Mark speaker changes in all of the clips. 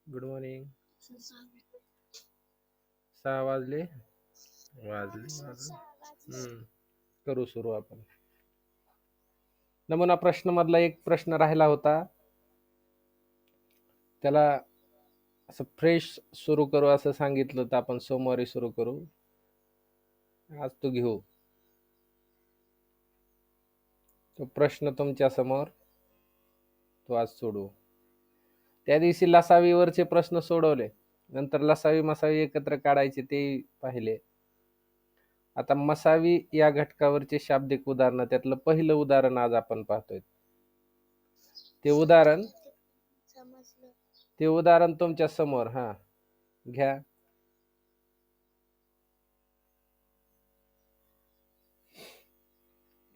Speaker 1: Good morning. 6 वाजले. करू सुरू आपण. नमुना प्रश्न मधला एक प्रश्न राहिला होता, त्याला असं फ्रेश सुरू करू असं सांगितलं तर आपण सोमवारी सुरू करू. आज तो घेऊ. तो प्रश्न तुमच्या समोर, तो आज सोडवू. त्या दिवशी लसावीवरचे प्रश्न सोडवले, नंतर लसावी मसावी एकत्र काढायचे ते पाहिले. आता मसावी या घटकावरचे शाब्दिक उदाहरण, त्यातलं पहिलं उदाहरण आज आपण पाहतोय. ते उदाहरण तुमच्या समोर घ्या.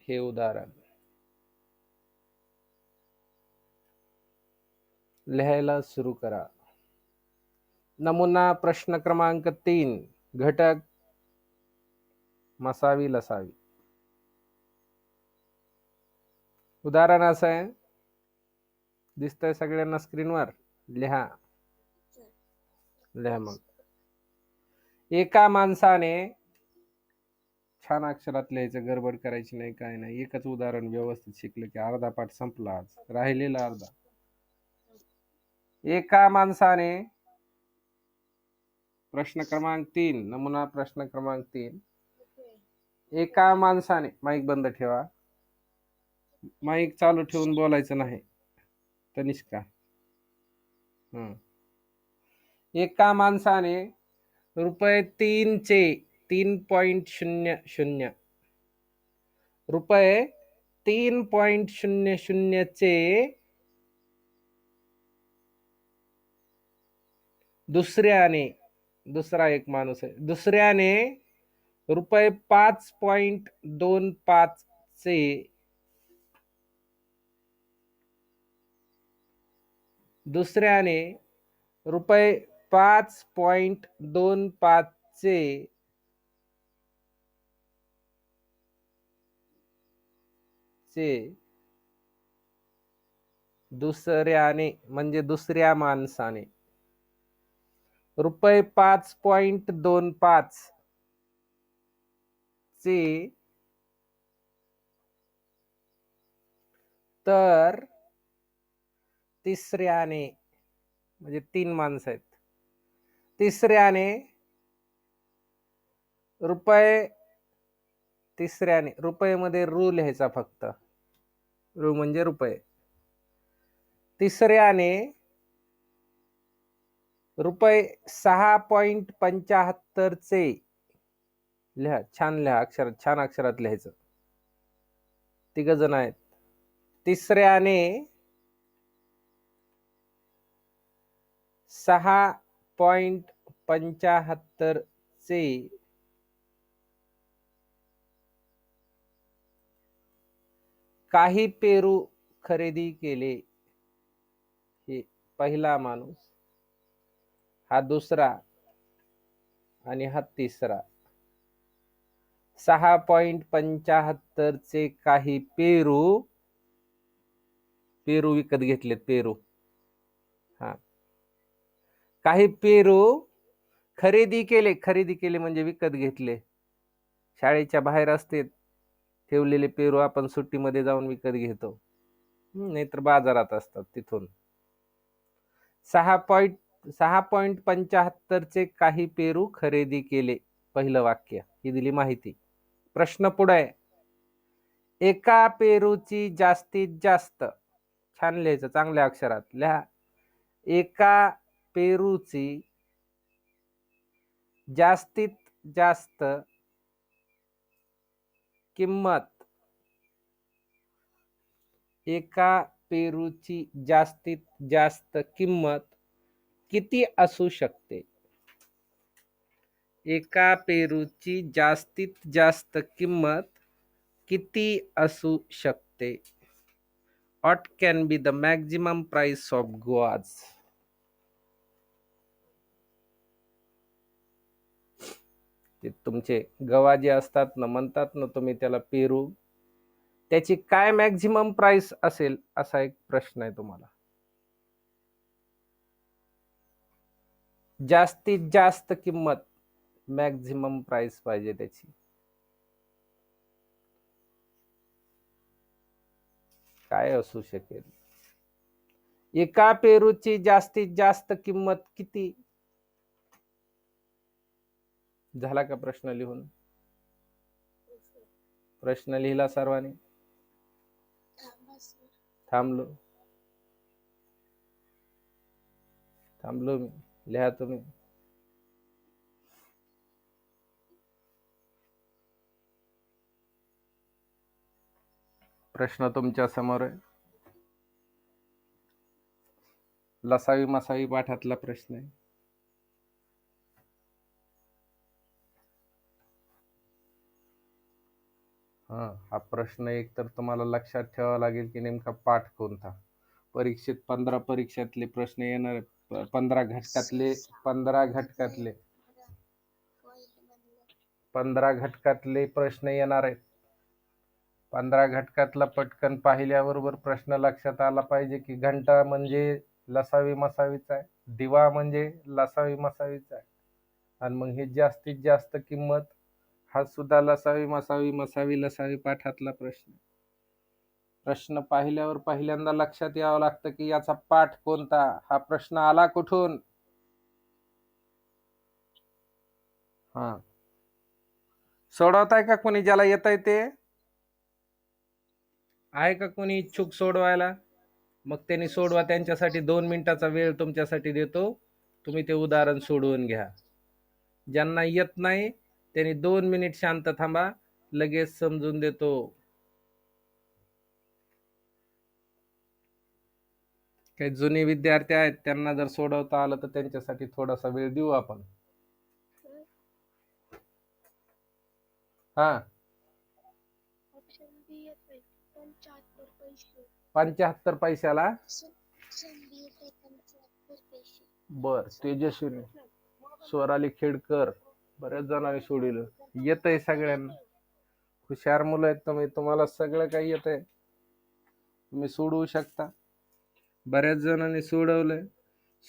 Speaker 1: हे उदाहरण लिहायला सुरू करा. नमुना प्रश्न क्रमांक 3, घटक मसावी लसावी. उदाहरण असं आहे, दिसतंय सगळ्यांना स्क्रीनवर? लिहा मग. एका माणसाने, छान अक्षरात लिहायचं, गडबड करायची नाही, काय नाही. एकच उदाहरण व्यवस्थित शिकलं की अर्धा पाठ संपला. आज राहिलेला अर्धा. एका माणसाने, प्रश्न क्रमांक 3, नमुना प्रश्न क्रमांक 3. एका माणसाने, माईक बंद ठेवा, माईक चालू ठेवून बोलायचं नाही. तनिष्का. एका माणसाने रुपये 3.00 रुपये 3.00 चे दुसरा एक माणूस आहे, दुसऱ्याने रुपये 5.25 चे दुसऱ्याने रुपये 5.25 चे दुसऱ्याने म्हणजे दुसऱ्या माणसाने रुपये 5.25 चे, तर तिसऱ्याने, म्हणजे 3 माणसं आहेत, तिसऱ्याने रुपये मध्ये रू लिहायचा फक्त, रू म्हणजे रुपये. तिसऱ्याने रुपये 6.75 चे, लिहा, छान लिहा, छान अक्षरात लिहायचं. 3 जण आहेत. तिसऱ्याने 6.75 चे काही पेरू खरेदी केले. हे पहिला माणूस, हा दुसरा आणि हा तिसरा. 6.75 चे काही पेरू विकत घेतलेत. पेरू, काही पेरू खरेदी केले म्हणजे विकत घेतले. शाळेच्या बाहेर असते ठेवलेले पेरू, आपण सुट्टीमध्ये जाऊन विकत घेतो, नाहीतर बाजारात असतात तिथून. 6.75 चे काही पेरू खरेदी केले, पहिलं वाक्य. ही दिली माहिती. प्रश्न पुढे, एका पेरूची जास्तीत जास्त, छान लिहायचं, चांगल्या अक्षरात लिहा. एका पेरूची जास्तीत जास्त किंमत, एका पेरूची जास्तीत जास्त किंमत किती असू शकते? एका पेरूची जास्तीत जास्त किंमत किती असू शकते? What can be the maximum price of guavas? ते तुमचे गवा जे असतात ना, म्हणतात ना तुम्ही त्याला पेरू, त्याची काय मॅक्झिमम प्राइस असेल, असा एक प्रश्न आहे तुम्हाला. जास्तीत जास्त किंमत, मॅक्झिमम प्राइस पाहिजे त्याची. काय असू शकेल? एका पेरूची जास्तीत जास्त किंमत किती? झाला का प्रश्न लिहून? प्रश्न लिहिला सर्वांनी? थांबलो थांबलो मी. लिहा तुम्ही. प्रश्न तुमच्या समोर आहे. लसावी मसावी पाठातला प्रश्न आहे. हा प्रश्न एक तर तुम्हाला लक्षात ठेवावा लागेल की नेमका पाठ कोणता. परीक्षेत 15 परीक्षातले प्रश्न येणार. 15 घटकातले 15 घटकातले प्रश्न येणार आहेत. 15 घटकातला पटकन पाहिल्याबरोबर प्रश्न लक्षात आला पाहिजे की घंटा म्हणजे लसावी मसावीचा आहे, दिवा म्हणजे लसावी मसावीचा आहे, आणि मग हे जास्तीत जास्त किंमत हा सुद्धा लसावी मसावी लसावी पाठातला प्रश्न. प्रश्न पाहिल्यावर पहिल्यांदा लक्षात यावं लागतं की याचा पाठ कोणता, हा प्रश्न आला कुठून. हा सोडवताय का कोणी? ज्याला येत आहे ते आहे का कोणी इच्छुक सोडवायला? मग त्यांनी सोडवा. त्यांच्यासाठी 2 मिनिटाचा वेळ तुमच्यासाठी देतो. तुम्ही ते उदाहरण सोडवून घ्या. ज्यांना येत नाही त्यांनी 2 मिनिट शांत थांबा, लगेच समजून देतो. काही जुने विद्यार्थी आहेत त्यांना जर सोडवता आलं तर त्यांच्यासाठी थोडासा वेळ देऊ आपण. हा 75 पैशाला. बर, तेजस्विनी, स्वराली खेडकर, बऱ्याच जणांनी सोडवलं. येत आहे सगळ्यांना. हुशार मुलं आहेत तुम्ही, तुम्हाला सगळं काही येत आहे, तुम्ही सोडवू शकता. बऱ्याच जणांनी सोडवलंय.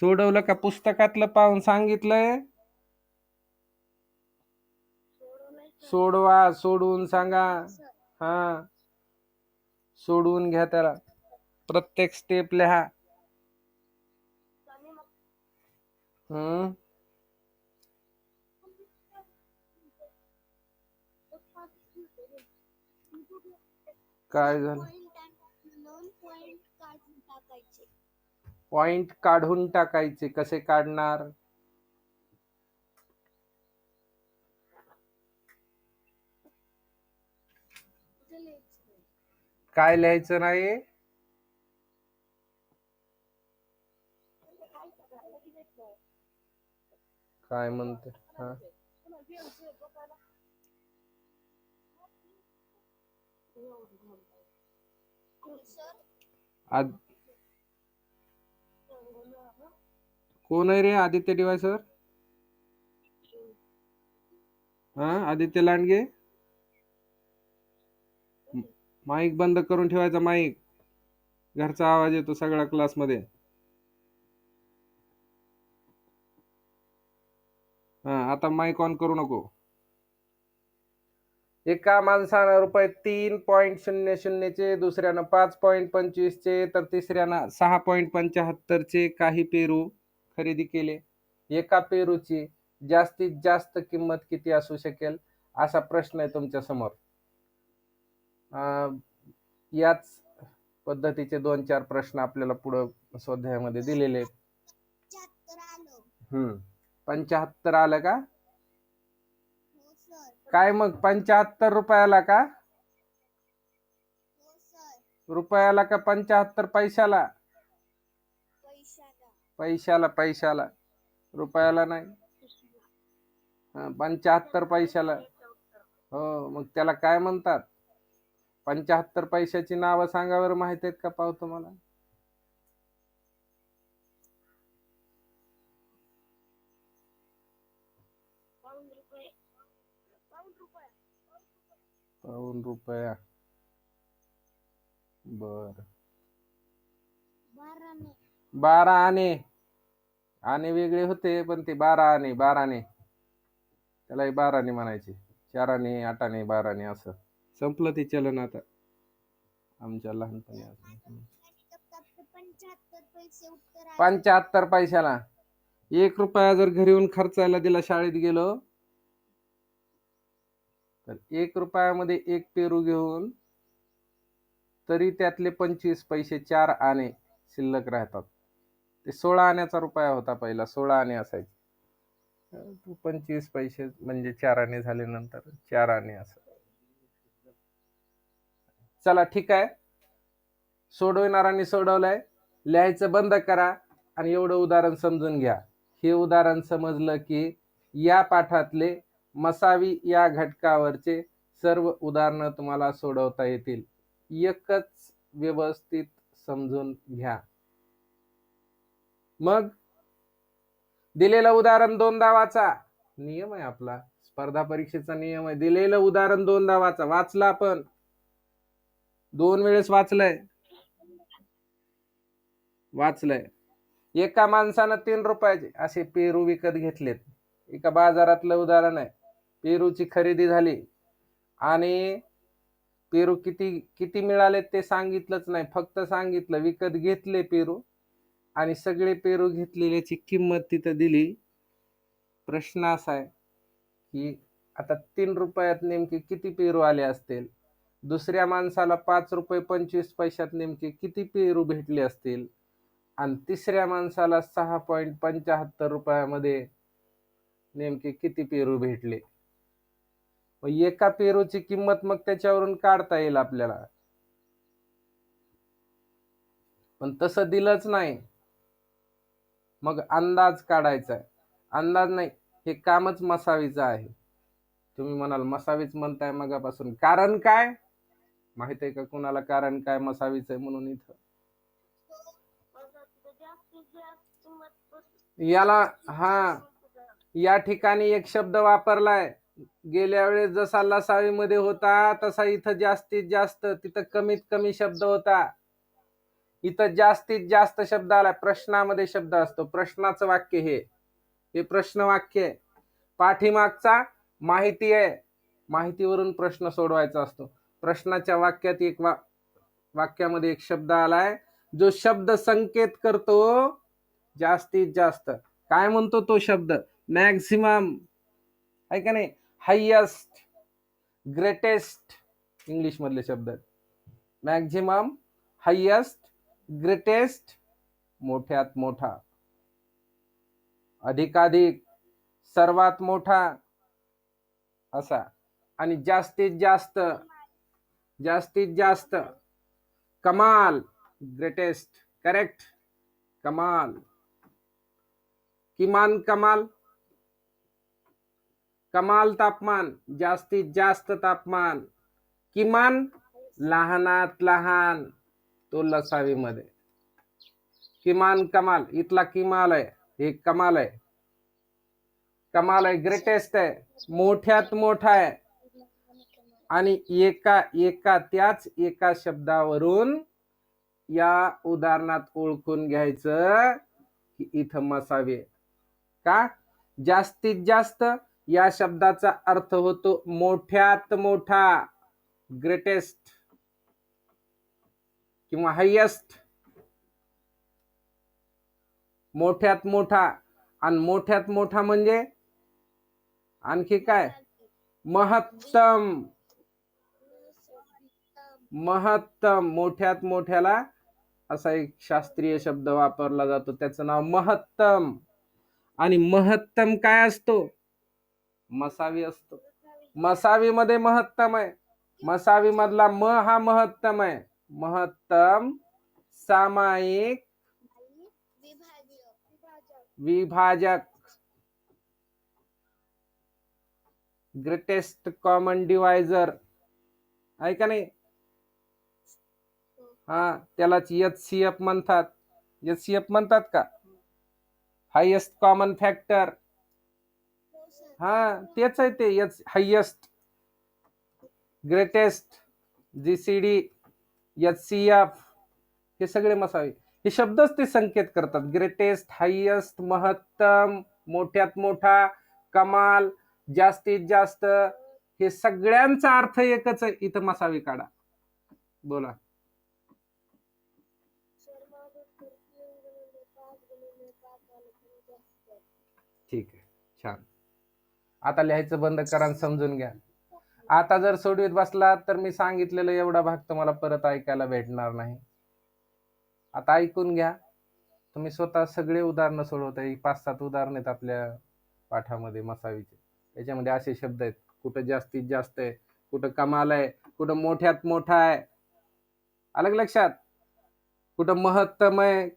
Speaker 1: सोडवलं का पुस्तकातलं पाहून सांगितलंय? सोडवा, सोडवून सांगा. हा सोडवून घ्या त्याला, प्रत्येक स्टेप लिहा. काय झालं? पॉइंट काढून टाकायचे. कसे काढणार? काय लिहायचं नाही? काय म्हणते? हा कोण आहे रे? Aditya dy sir? हा आदित्य लांडगे. माईक बंद करून ठेवायचा. माईक, घरचा आवाज येतो सगळ्या क्लासमध्ये. हा आता माईक ऑन करू नको. एका माणसानं रुपये 3.00 चे, दुसऱ्यानं 5.25 चे, तर तिसऱ्यानं 6.75 चे काही पेरू खरेदी केले. एका पेरूची जास्तीत जास्त किंमत किती असू शकेल, असा प्रश्न आहे तुमच्या समोर. याच पद्धतीचे 2-4 प्रश्न आपल्याला पुढे स्वाध्यायामध्ये दिलेले आहेत. 75 आलं का? काय मग 75 रुपयाला का? रुपयाला का 75 पैशाला? पैशाला, रुपयाला नाही. 75 पैशाला. हो, मग त्याला काय म्हणतात? 75 पैशाची नावं सांगा बरं, माहित आहेत का पाहू तुम्हाला? पाऊण रुपया. बर, 12 आणे. आणे वेगळे होते, पण ते 12 आणे त्याला 12 आणे म्हणायचे. 4 आणे, 8 आणे, 12 आणे असं. संपलं ते चलन आता आमच्या लहानपणी. 75 पैशाला 1 रुपया जर घरी येऊन खर्चायला दिला शाळेत गेलो तर 1 रुपयामध्ये 1 पेरू घेऊन तरी त्यातले 25 पैसे 4 आणे शिल्लक राहतात. ते 16 आण्याचा रुपया होता पहिला, 16 आणे असायचे. 25 पैसे म्हणजे 4 आणे झाले, नंतर 4 आणे असं. चला ठीक आहे, सोडवणाऱ्यांनी सोडवलंय, लिहायचं बंद करा आणि एवढं उदाहरण समजून घ्या. हे उदाहरण समजलं की या पाठातले मसावी या घटकावरचे सर्व उदाहरणं तुम्हाला सोडवता येतील. एकच व्यवस्थित समजून घ्या. मग दिलेलं उदाहरण 2दा वाचा. नियम आहे आपला, स्पर्धा परीक्षेचा नियम आहे. दिलेलं उदाहरण 2दा वाचा. वाचलं आपण 2 वेळेस वाचलंय. एका माणसानं 3 रुपयाचे असे पेरू विकत घेतलेत. एका बाजारातलं उदाहरण आहे. पेरूची खरेदी झाली आणि पेरू किती मिळाले ते सांगितलंच नाही, फक्त सांगितलं विकत घेतले पेरू आणि सगळे पेरू घेतलेल्याची किंमत तिथं दिली. प्रश्न असा आहे की आता 3 रुपयात नेमके किती पेरू आले असतील. दुसऱ्या माणसाला 5 रुपये 25 पैशात नेमके किती पेरू भेटले असतील आणि तिसऱ्या माणसाला 6.75 रुपयामध्ये नेमके किती पेरू भेटले. एका पेरूची किंमत मग त्याच्यावरून काढता येईल आपल्याला, पण तसं दिलंच नाही. मग अंदाज काढायचा आहे. अंदाज नाही, हे कामच मसावीचं आहे. तुम्ही म्हणाल मसावीच म्हणताय मगापासून, कारण काय माहित आहे का कुणाला? कारण काय मसावीचं आहे म्हणून इथं याला या ठिकाणी एक शब्द वापरलाय. गेल्या वेळेस जसा लसावीमध्ये होता तसा इथं जास्तीत जास्त, तिथं कमीत कमी शब्द होता, इथं जास्तीत जास्त शब्द आला. प्रश्नामध्ये शब्द असतो, प्रश्नाचं वाक्य हे प्रश्न वाक्य आहे. पाठीमागचा माहिती आहे, माहितीवरून प्रश्न सोडवायचा असतो. प्रश्नाच्या वाक्यात वाक्यामध्ये एक शब्द आलाय जो शब्द संकेत करतो जास्तीत जास्त. काय म्हणतो तो शब्द? मॅक्झिमम आहे का नाही? हायेस्ट, ग्रेटेस्ट इंग्लिश मधले शब्द. मॅक्झिमम, हायेस्ट, ग्रेटेस्ट, मोठ्यात मोठा, अधिकाधिक, सर्वात मोठा असा. आणि जास्तीत जास्त, जास्तीत जास्त, कमाल, ग्रेटेस्ट, करेक्ट, कमाल. किमान कमाल, कमाल तापमान, जास्तीत जास्त तापमान. किमान लहानात लहान, तो लसावीमध्ये. किमान कमाल, इथला किमाल आहे, हे कमाल आहे. कमाल आहे, ग्रेटेस्ट आहे, मोठ्यात मोठा आहे. आणि त्याच एका शब्दावरून या उदाहरणात ओळखून घ्यायचं की इथं मसावी आहे. का? जास्तीत जास्त या शब्दाचा अर्थ होतो मोठ्यात मोठा, ग्रेटेस्ट किंवा हायेस्ट. मोठ्यात मोठा. आणि मोठ्यात मोठा म्हणजे आणखी काय? महत्तम. महत्तम, मोठ्यात मोठ्याला असा एक शास्त्रीय शब्द वापरला जातो, त्याचं नाव महत्तम. आणि महत्तम काय असतो? मसावी असतो. मसावी मध्ये महत्तम आहे. मसावी मधला म हा महत्तम आहे. महत्तम, सामायिक, विभाजक, ग्रेटेस्ट कॉमन डिवायझर आहे का नाही? त्यालाच HCF म्हणतात. HCF म्हणतात का? Highest common factor. तेच आहे ते. हायेस्ट, ग्रेटेस्ट, GCD, HCF हे सगळे मसावे. हे शब्दच ते संकेत करतात. ग्रेटेस्ट, हायेस्ट, महत्तम, मोठ्यात मोठा, कमाल, जास्तीत जास्त, हे सगळ्यांचा अर्थ एकच आहे. इथं मसावी काढा. बोला. ठीक आहे, छान. आता लिहायचं बंद करा आणि समजून घ्या. आता जर सोडवीत बसलात तर मी सांगितलेलं एवढा भाग तुम्हाला परत ऐकायला भेटणार नाही. आता ऐकून घ्या. तुम्ही स्वतः सगळे उदाहरणं सोडवताय. 5-7 उदाहरण आहेत आपल्या पाठामध्ये मसावीचे. त्याच्यामध्ये असे शब्द आहेत, कुठं जास्तीत जास्त आहे, कुठं कमाल आहे, कुठं मोठ्यात मोठा आहे, अलग लक्षात, कुठं महत्तम आहे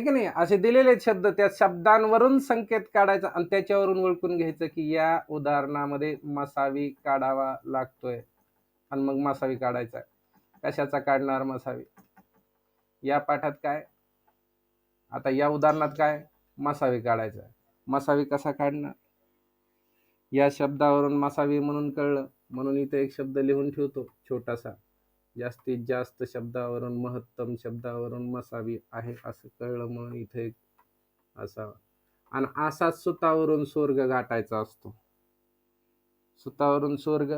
Speaker 1: की नाही, असे दिलेले शब्द. त्या शब्दांवरून संकेत काढायचा आणि त्याच्यावरून ओळखून घ्यायचं की या उदाहरणामध्ये मसावी काढावा लागतोय आणि मग मसावी काढायचा. कशाचा काढणार मसावी? या पाठात काय, आता या उदाहरणात काय, मसावी काढायचा. मसावी कसा काढणार? या शब्दावरून मसावी म्हणून कळलं, म्हणून इथे एक शब्द लिहून ठेवतो छोटासा. जास्तीत जास्त शब्दावरून, महत्तम शब्दावरून मसावी आहे असं कळलं, म्हणून इथे एक असा. आणि असाच सुतावरून स्वर्ग गाठायचा असतो. सुतावरून स्वर्ग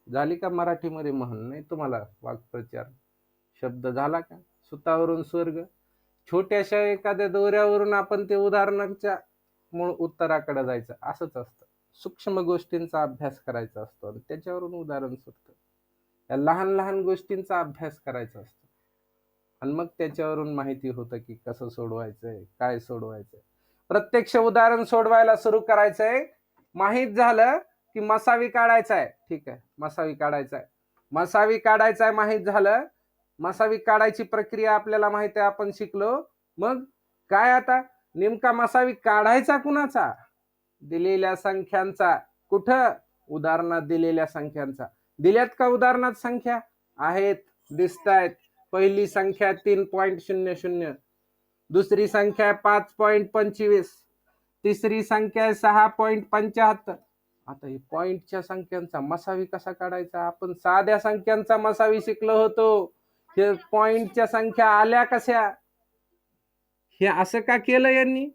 Speaker 1: झाली का मराठीमध्ये म्हण? नाही तुम्हाला वाक्प्रचार शब्द झाला का? सुतावरून स्वर्ग. छोट्याशा एखाद्या दोऱ्यावरून आपण ते उदाहरणाच्या मूळ उत्तराकडे जायचं, असंच असतं. सूक्ष्म गोष्टींचा अभ्यास करायचा असतो आणि त्याच्यावरून उदाहरण सुटतं. या लहान लहान गोष्टींचा अभ्यास करायचा असतो आणि मग त्याच्यावरून माहिती होतं की कसं सोडवायचंय, काय सोडवायचंय. प्रत्यक्ष उदाहरण सोडवायला सुरू करायचंय. माहित झालं की मसावी काढायचा आहे, ठीक आहे, मसावी काढायचा आहे, मसावी काढायचा आहे, माहित झालं. मसावी काढायची प्रक्रिया आपल्याला माहिती आहे, आपण शिकलो. मग काय आता नेमका मसावी काढायचा कुणाचा? दिलेल्या संख्यांचा. कुठं? उदाहरणात दिलेल्या संख्यांचा. दिल्यात का उदाहरणात संख्या? आहेत, दिसतायत. पहिली संख्या 3.00, दुसरी संख्या 5.25, तिसरी संख्या 6.75. आता ही पॉइंटच्या संख्यांचा मसावी कसा काढायचा? आपण साध्या संख्यांचा मसावी शिकलो होतो. हे पॉइंटच्या संख्या आल्या कशा? हे असं का केलं यांनी?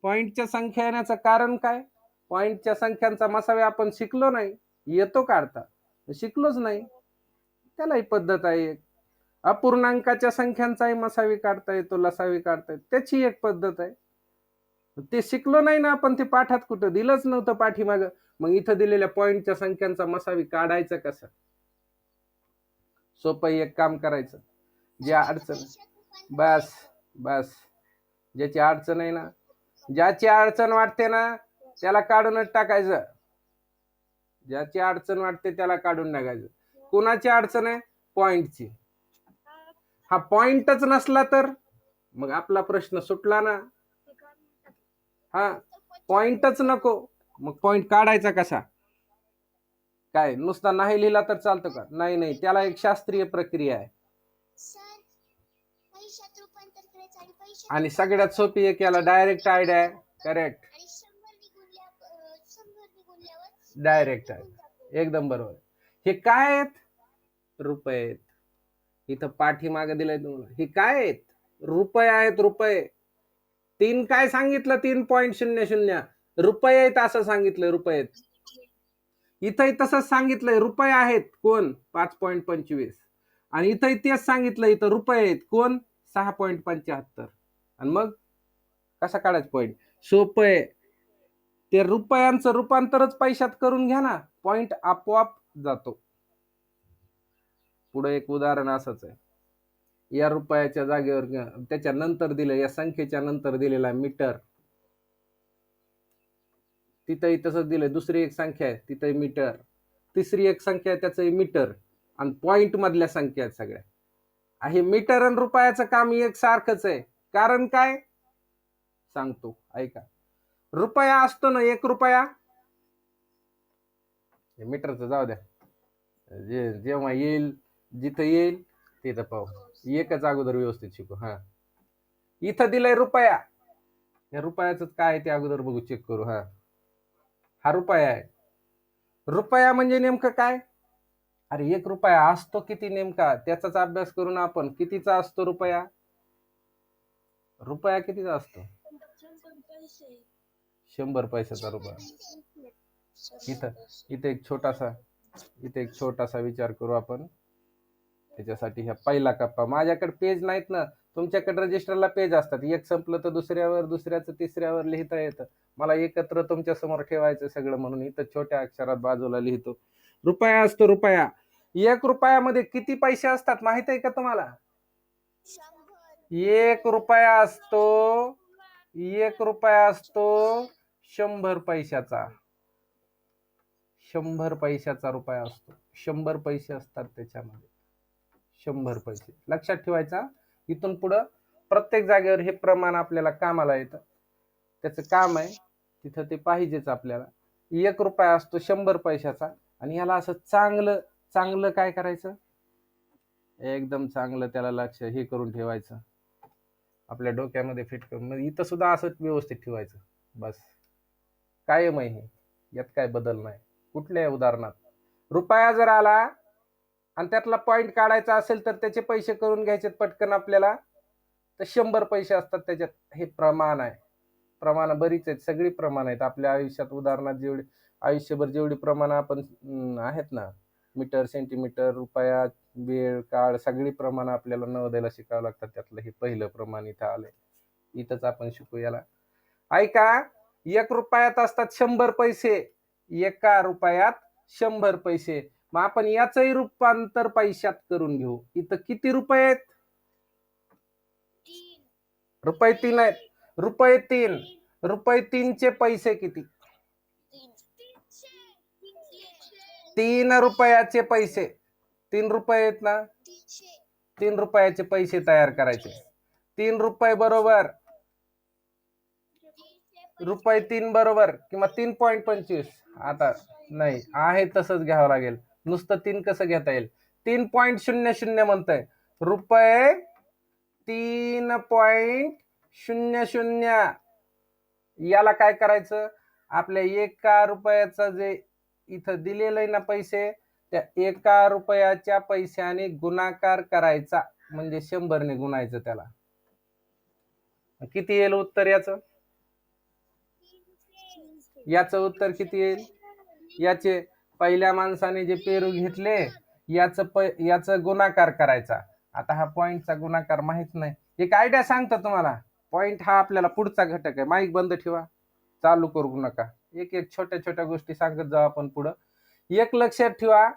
Speaker 1: पॉइंटच्या संख्या येण्याचं कारण काय? पॉइंटच्या संख्यांचा मसावी आपण शिकलो नाही. येतो काढता? शिकलोच नाही. त्यालाही पद्धत आहे एक. अपूर्णांकाच्या संख्यांचाही मसावी काढता येतो, लसावी काढता येतो, त्याची एक पद्धत आहे. ते शिकलो नाही ना आपण, ते पाठात कुठं दिलंच नव्हतं पाठीमागं. मग इथं दिलेल्या पॉइंटच्या संख्यांचा मसावी काढायचा कसा? सोपं एक काम करायचं. जे अडचण, बस बस, ज्याची अडचण आहे ना, ज्याची अडचण वाटते ना त्याला काढूनच टाकायचं. ज्याची अडचण वाटते त्याला काढून टाकायचं. कोणाची अडचण आहे? पॉइंटची. हा पॉइंटच नसला तर मग आपला प्रश्न सुटला ना. हा पॉइंटच नको, मग पॉइंट काढायचा कसा? काय नुसता नाही लिहिला तर चालतं का? नाही नाही, त्याला एक शास्त्रीय प्रक्रिया आहे. आणि सगळ्यात सोपी एक याला डायरेक्ट आयडिया आहे. करेक्ट, डायरेक्ट आहे, एकदम बरोबर. हे काय आहेत? रुपये आहेत. इथं पाठीमागे दिलंय तुम्हाला. हे काय आहेत? रुपये आहेत, रुपये. 3 काय सांगितलं? 3.00 रुपये आहेत असं सांगितलं, रुपये आहेत. इथंही तसंच सांगितलंय, रुपये आहेत. कोण? 5.25. आणि इथंही तेच सांगितलं, इथं रुपये आहेत. कोण? 6.75. आणि मग कसा काढायचं पॉइंट? सोपं आहे. ते रुपयांचं रूपांतरच पैशात करून घ्या ना, पॉइंट आपोआप जातो. पुढे एक उदाहरण असंच आहे. या रुपयाच्या जागेवर त्याच्या नंतर दिलं, या संख्येच्या नंतर दिलेला मीटर. तिथंही तसंच दिलंय. दुसरी एक संख्या आहे, तिथंही मीटर. तिसरी एक संख्या आहे, त्याचंही मीटर. आणि पॉइंट मधल्या संख्या आहेत सगळ्या. हे मीटर आणि रुपयाचं काम एक सारखंच आहे. कारण काय सांगतो, ऐका. रुपया असतो ना, 1 रुपया. मीटरचं जाऊ द्या, जेव्हा येईल, जिथं येईल तिथं पाहू. एकच अगोदर व्यवस्थित शिकू. हा, इथं दिलंय रुपया. या रुपयाचं काय ते अगोदर बघू, चेक करू. हा रुपया आहे. रुपया म्हणजे नेमकं काय? अरे 1 रुपया असतो किती नेमका, त्याचाच अभ्यास करू ना आपण. कितीचा असतो रुपया? रुपया कितीचा असतो? 100 पैशाचा रुपया. इथं इथे एक छोटासा विचार करू आपण. त्याच्यासाठी ह्या पहिला कप्पा. माझ्याकडे पेज नाहीत ना, तुमच्याकडे रजिस्टरला पेज असतात. एक संपलं तर दुसऱ्यावर, दुसऱ्याचं तिसऱ्यावर लिहिता येतं. मला एकत्र तुमच्या समोर ठेवायचं सगळं, म्हणून इथं छोट्या अक्षरात बाजूला लिहितो. रुपया असतो रुपया. 1 रुपयामध्ये किती पैसे असतात माहित आहे का तुम्हाला? 1 रुपया असतो 100 पैशाचा. 100 पैशाचा रुपया असतो. 100 पैसे असतात त्याच्यामध्ये. 100 पैसे लक्षात ठेवायचा. इथून पुढं प्रत्येक जागेवर हे प्रमाण आपल्याला कामाला येतं. त्याचं काम आहे तिथं ते पाहिजेच आपल्याला. 1 रुपया असतो 100 पैशाचा. आणि याला असं चांगलं चांगलं काय करायचं, एकदम चांगलं त्याला लक्ष हे करून ठेवायचं, आपल्या डोक्यामध्ये फिट करून. मग इथं सुद्धा असं व्यवस्थित ठेवायचं. बस कायम आहे हे, यात काय बदल नाही कुठल्याही उदाहरणात. रुपया जर आला आणि त्यातला पॉइंट काढायचा असेल तर त्याचे पैसे करून घ्यायचे पटकन आपल्याला. तर 100 पैसे असतात त्याच्यात. हे प्रमाण आहे. प्रमाण बरीच आहेत, सगळी प्रमाण आहेत आपल्या आयुष्यात. उदाहरणात जेवढी आयुष्यभर जेवढी प्रमाण आपण आहेत ना, मीटर, सेंटीमीटर, रुपया, वेळ, काळ, सगळी प्रमाण आपल्याला नवोदयाला शिकावं लागतात. त्यातलं हे पहिलं प्रमाण इथं आलंय. इथंच आपण शिकू याला. ऐका, 1 रुपयात असतात 100 पैसे. 1 रुपयात 100 पैसे. मग आपण याचंही रूपांतर पैशात करून घेऊ. इथं किती रुपये आहेत? रुपये 3 आहेत. रुपये 3. रुपये 3चे पैसे किती? 3 रुपयाचे पैसे. 3 रुपये आहेत ना, 3 रुपयाचे पैसे तयार करायचे. 3 रुपये बरोबर रुपये 3 बरोबर किंवा 3.25. आता नाही आहे तसंच घ्यावं लागेल. नुसतं 3 कसं घेता येईल? 3.00 म्हणतंय. रुपये 3.00. याला काय करायचं, आपल्या 1 रुपयाचं जे इथं दिलेलं आहे ना पैसे, त्या 1 रुपयाच्या पैशाने गुणाकार करायचा. म्हणजे 100 ने गुणायचं त्याला. किती येईल उत्तर याचं? याचं उत्तर किती येईल? याचे पहिल्या माणसाने जे पेरू घेतले याचं गुणाकार करायचा. आता हा पॉइंटचा गुणाकार माहित नाही. एक आयडिया सांगतो तुम्हाला. पॉइंट हा आपल्याला पुढचा घटक आहे. माईक बंद ठेवा, चालू करू नका. एक एक छोट्या छोट्या गोष्टी सांगत जाऊ आपण पुढं. एक लक्षात ठेवा,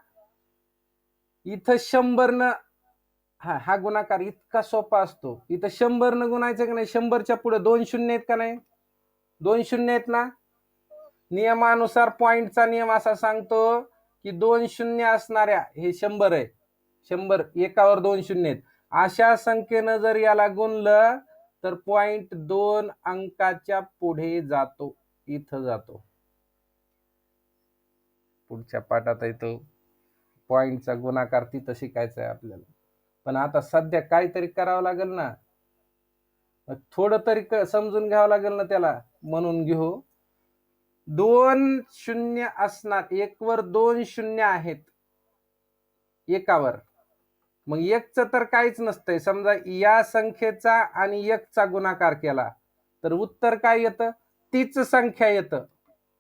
Speaker 1: इथं 100 न हा गुणाकार इतका सोपा असतो. इथं 100 न गुणायचं का नाही? 100च्या पुढे 2 शून्य आहेत का नाही? 2 शून्य आहेत ना. नियमानुसार पॉइंटचा नियम असा सांगतो की 2 शून्य असणाऱ्या, हे 100 आहे, 100 एकावर 2 शून्य आहेत, अशा संख्येनं जर याला गुणलं तर पॉइंट 2 अंकाच्या पुढे जातो. इथं जातो. पुढच्या पाठात येतो पॉइंटचा गुणाकार, तिथं शिकायचं आहे आपल्याला. पण आता सध्या काहीतरी करावं लागेल ना, थोडं तरी समजून घ्यावं लागेल ना त्याला. म्हणून घेऊ 2 शून्य असणार. 1 वर 2 शून्य आहेत एकावर. मग 1चं तर काहीच नसतंय. समजा या संख्येचा आणि 1चा गुणाकार केला तर उत्तर काय येतं? तीच संख्या येतं.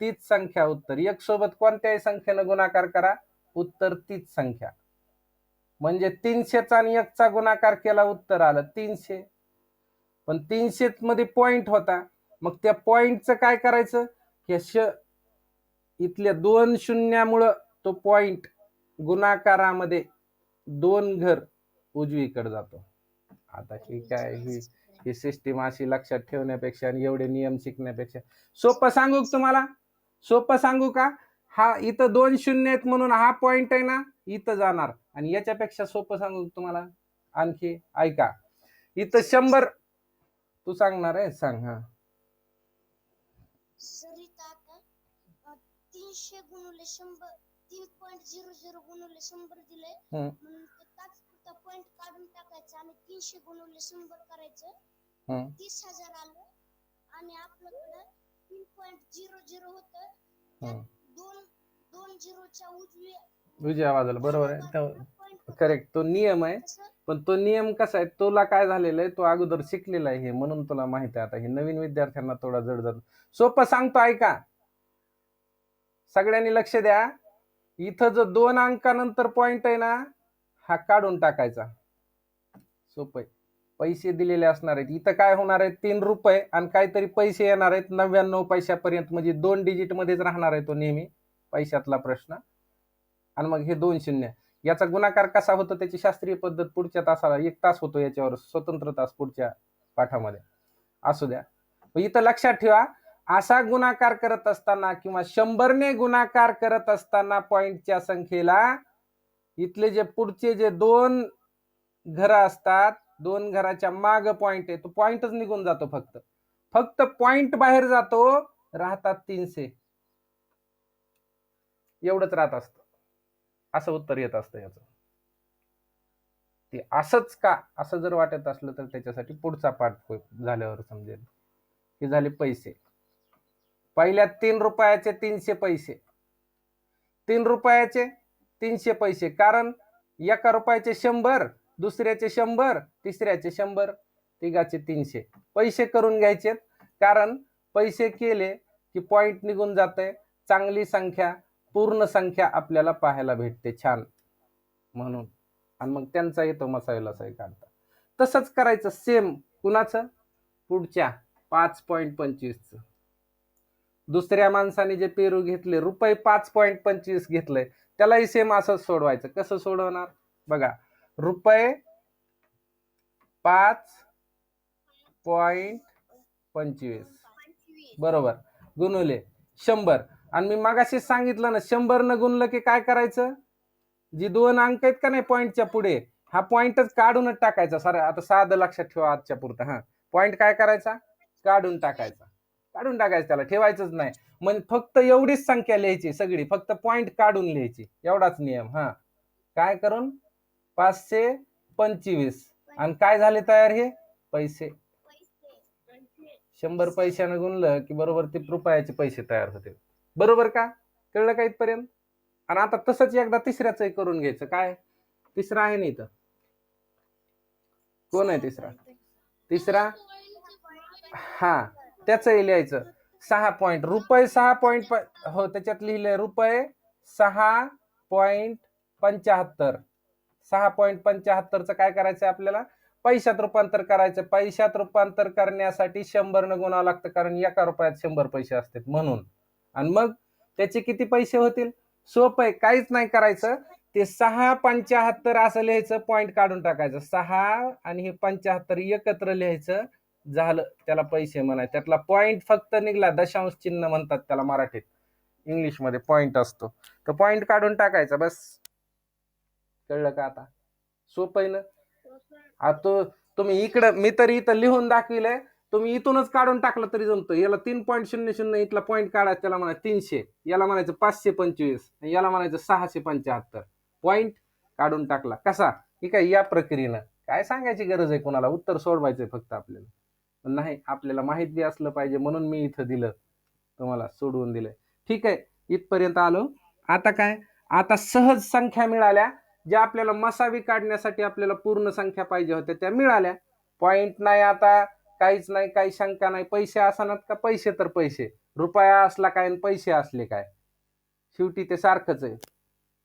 Speaker 1: तीच संख्या उत्तर. 1 सोबत कोणत्याही संख्येनं गुणाकार करा, उत्तर तीच संख्या. म्हणजे 300चा आणि 1चा गुणाकार केला, उत्तर आलं 300. पण 300 मध्ये पॉइंट होता. मग त्या पॉइंटचं काय करायचं? इथल्या 2 शून्यामुळं तो पॉइंट गुणाकारामध्ये 2 घर उजवीकडे जातो. आता ही काय ही सिस्टीम अशी लक्षात ठेवण्यापेक्षा आणि एवढे नियम शिकण्यापेक्षा सोपं सांगू तुम्हाला. सोपं सांगू का? हा इथं 2 शून्य आहेत म्हणून हा पॉइंट आहे ना, इथं जाणार. आणि याच्यापेक्षा सोपं सांगू तुम्हाला आणखी. ऐका, इथं 100 तू सांगणार आहे, सांग. हा
Speaker 2: 300 गुणिले 100 3.00 गुणिले 100 दिले, म्हणून ते तात्पुरता पॉइंट काढून टाकायचा आणि 300 गुणिले 100 करायचं. 30,000 आलं. आणि आपल्याकडे 3.00 होतं. दोन झिरोच्या उजव्या
Speaker 1: बाजूला. बरोबर आहे, करेक्ट. तो नियम आहे. पण तो नियम कसा आहे, तुला काय झालेलं आहे, तो अगोदर शिकलेला आहे हे, म्हणून तुला माहित आहे. आता हे नवीन विद्यार्थ्यांना थोडा जड जातो. सोपं सांगतो, ऐका सगळ्यांनी, लक्ष द्या. इथं जो 2 अंकानंतर पॉइंट आहे ना, हा काढून टाकायचा. सोपं आहे. पैसे दिलेले असणार आहेत. इथं काय होणार आहे, 3 रुपये आणि काहीतरी पैसे येणार आहेत 99 पैशापर्यंत, म्हणजे 2 डिजिट मध्येच राहणार आहे तो नेहमी पैशातला प्रश्न. आणि मग हे 2 शून्य, याचा गुणाकार कसा होतो त्याची शास्त्रीय पद्धत पुढच्या तासाला 1 तास होतो, याच्यावर स्वतंत्र तास पुढच्या पाठामध्ये. असू द्या. इथं लक्षात ठेवा, असा गुणाकार करत असताना किंवा 100ने गुणाकार करत असताना पॉइंटच्या संख्येला इथले जे पुढचे जे 2 घरं असतात, 2 घराच्या माग पॉइंट आहे, तो पॉइंटच निघून जातो. फक्त पॉइंट बाहेर जातो, राहतात 300. एवढंच राहत असतं. असं उत्तर येत असतं याचं. ते असंच का, असं जर वाटत असलं तर त्याच्यासाठी पुढचा पाठ झाल्यावर समजेल. हे झाले पैसे. पहिल्या 3 रुपयाचे 300 पैसे, 3 रुपयाचे 300 पैसे, कारण 1 रुपयाचे 100, दुसऱ्याचे 100, तिसऱ्याचे 100, तिघाचे 300 पैसे करून घ्यायचे. कारण पैसे केले की पॉइंट निघून जाते, चांगली संख्या, पूर्ण संख्या आपल्याला पाहायला भेटते, छान म्हणून. आणि मग त्यांचा येतो मसाला काढता. तसंच करायचं सेम. कुणाचं? पुढच्या 5.25चं. दुसऱ्या माणसाने जे पेरू घेतले, रुपये 5.25 घेतलंय, त्यालाही सेम असंच सोडवायचं. कसं सोडवणार बघा, रुपये 5.25 बरोबर गुणुले 100. आणि मी मगाशी सांगितलं ना, 100 न गुणलं की काय करायचं, जी 2 अंक आहेत का नाही पॉइंटच्या पुढे, हा पॉइंटच काढूनच टाकायचा. सर आता साधं लक्षात ठेवा आजच्या पुरतं. हा पॉइंट काय करायचा, काढून टाकायचा. त्याला ठेवायचंच नाही. म्हणजे फक्त एवढीच संख्या लिहायची सगळी, फक्त पॉइंट काढून लिहायची, एवढाच नियम. हा काय करून 525. आणि काय झाले तयार हे पैसे. 100 पैशानं गुणलं की बरोबर ते रुपयाचे पैसे तयार होते. बरोबर का, कळलं का इथपर्यंत? आणि आता तसंच एकदा तिसऱ्याच करून घ्यायचं. काय तिसरा आहे ना इथं, कोण आहे तिसरा? हा त्याचंही लिहायचं. 6 पॉइंट, रुपये 6 पॉइंट, हो त्याच्यात लिहिलंय रुपये 6.75. 6.75चं काय करायचं आपल्याला, पैशात रूपांतर करायचं. पैशात रूपांतर करण्यासाठी 100 न गुणावं लागतं, कारण 1 रुपयात 100 पैसे असतात म्हणून. आणि मग त्याचे किती पैसे होतील, सोपं आहे, काहीच नाही करायचं. ते 6.75 असं लिहायचं, पॉइंट काढून टाकायचं. 6 आणि हे 75 एकत्र लिहायचं, झालं, त्याला पैसे म्हणायचे. त्यातला पॉइंट फक्त निघला, दशांश चिन्ह म्हणतात त्याला मराठीत, इंग्लिश मध्ये पॉइंट असतो, तर पॉइंट काढून टाकायचा बस. कळलं का आता? सोपं आहे ना. आता तुम्ही इकडं, मी तरी इथं लिहून दाखविलंय, तुम्ही इथूनच काढून टाकलं तरी जमतं. याला 3.00 इथला पॉइंट काढायचा, त्याला म्हणायचं 300, याला म्हणायचं 525, याला म्हणायचं 675. पॉइंट काढून टाकला. कसा? ठीक आहे, या प्रक्रियेनं. काय सांगायची गरज आहे कोणाला, उत्तर सोडवायचंय फक्त आपल्याला. नाही, आपल्याला माहित बी असलं पाहिजे, म्हणून मी इथं दिलं तुम्हाला, सोडवून दिलंय. ठीक आहे, इथपर्यंत आलो. आता काय, आता सहज संख्या मिळाल्या, ज्या आपल्याला मसावी काढण्यासाठी आपल्याला पूर्ण संख्या पाहिजे होत्या त्या मिळाल्या. पॉइंट नाही, आता काहीच नाही, काही शंका नाही. पैसे असणार का, पैसे तर पैसे, रुपया असला काय आणि पैसे असले काय, शेवटी ते सारखंच आहे.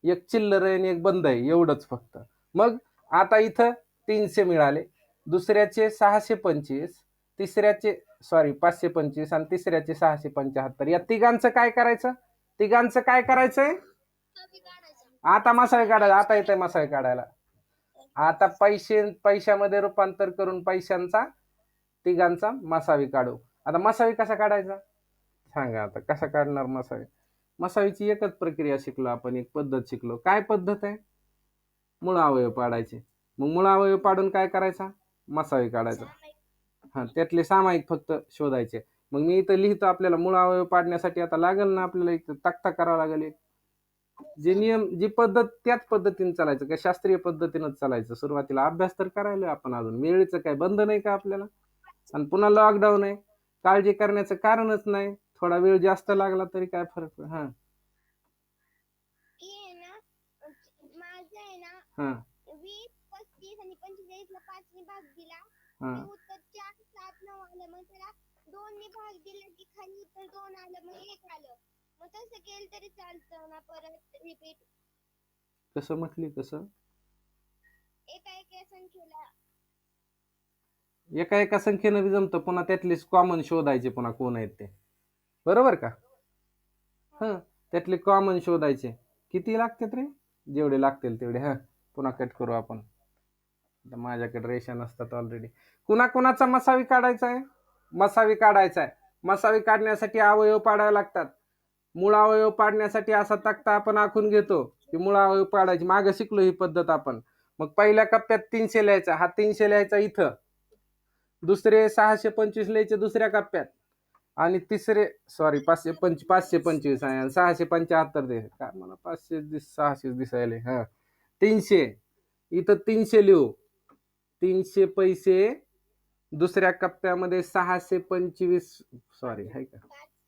Speaker 1: एक चिल्लर आहे आणि एक बंद आहे, एवढंच फक्त. मग आता इथं 300 मिळाले, दुसऱ्याचे 625, तिसऱ्याचे 525 आणि तिसऱ्याचे 675. या तिघांचं काय करायचंय, आता मसाळे काढायला. आता येतंय मसाळे काढायला. आता पैशामध्ये रूपांतर करून पैशांचा तिघांचा मसावी काढू. आता मसावी कसा काढायचा सांगा, आता कसा काढणार मसावीची एकच प्रक्रिया शिकलो आपण, एक पद्धत शिकलो. काय पद्धत आहे, मूळ अवयव पाडायचे. मग मूळ अवयव पाडून काय करायचा, मसावी काढायचा. हा त्यातले सामायिक फक्त शोधायचे. मग मी इथं लिहितो, आपल्याला मूळ अवयव पाडण्यासाठी आता लागेल ना, आपल्याला इथं तक्ता करावा लागेल. जे नियम, जी पद्धत, त्याच पद्धतीने चालायचं, काय शास्त्रीय पद्धतीनंच चालायचं. सुरुवातीला अभ्यास तर करायला आपण, अजून वेळेचं काय बंद नाही का आपल्याला. आणि पुन्हा लॉकडाऊन आहे, काळजी करण्याचं कारणच नाही. थोडा वेळ जास्त लागला तरी काय फरक. हा
Speaker 2: माझं आहे ना
Speaker 1: हा
Speaker 2: 20, 35 आणि
Speaker 1: हा
Speaker 2: ते उत्तर 4 7 9 आलं मग त्याला 2 ने भाग दिला की खाली उत्तर 2 आलं मग 1 आलं मग तसं केलं तरी चालतं ना परत रिपीट
Speaker 1: कसं म्हटली कसं
Speaker 2: एका एका संख्येला
Speaker 1: एका एका संख्येनं बी जमतं पुन्हा त्यातले कॉमन शोधायचे पुन्हा कोण आहेत ते बरोबर का हा त्यातले कॉमन शोधायचे किती लागतात रे जेवढे लागतील तेवढे हा पुन्हा कट करू आपण आता माझ्याकडे रेषा नसतात ऑलरेडी कुणाकुणाचा मसावी काढायचा आहे मसावी काढायचा आहे मसावी काढण्यासाठी अवयव पाडावे लागतात मूळ अवयव पाडण्यासाठी असा तक्ता आपण आखून घेतो की मूळ अवयव पाडायची मागे शिकलो ही पद्धत आपण मग पहिल्या कप्प्यात 300 लिहायचा हा 300 लिहायचा इथं दुसरे 625 लिहायचे दुसऱ्या कप्प्यात आणि तिसरे सॉरी 525 आहे 675 दे काय मला 600 दिसायले हा 300 इथं 300 लिहू 300 पैसे दुसऱ्या कप्प्यामध्ये 625 सॉरी आहे का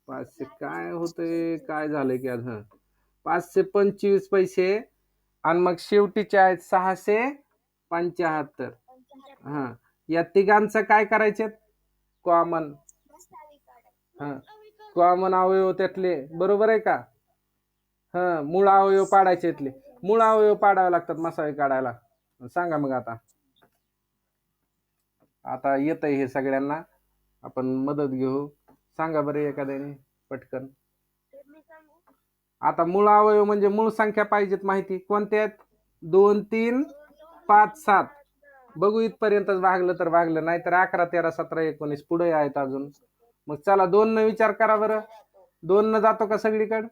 Speaker 1: 500 काय होतंय काय झालंय की आज हा 525 पैसे आणि मग शेवटीचे आहेत 675 हा या तिघांचं काय करायचे कॉमन हा कॉमन अवयव त्यातले बरोबर आहे का हा मूळ अवयव पाडायचे इथले मूळ अवयव पाडावे लागतात मसावे काढायला सांगा मग आता आता येत आहे हे सगळ्यांना आपण मदत घेऊ सांगा बरं एखाद्याने पटकन आता मूळ अवयव म्हणजे मूळ संख्या पाहिजेत माहिती कोणत्या आहेत 2 3 5 7 बघू इथपर्यंतच भागलं तर भागलं नाही तर 11 13 17 19 पुढे आहेत अजून मग चला 2 न विचार करा बरं 2 न जातो का सगळीकडे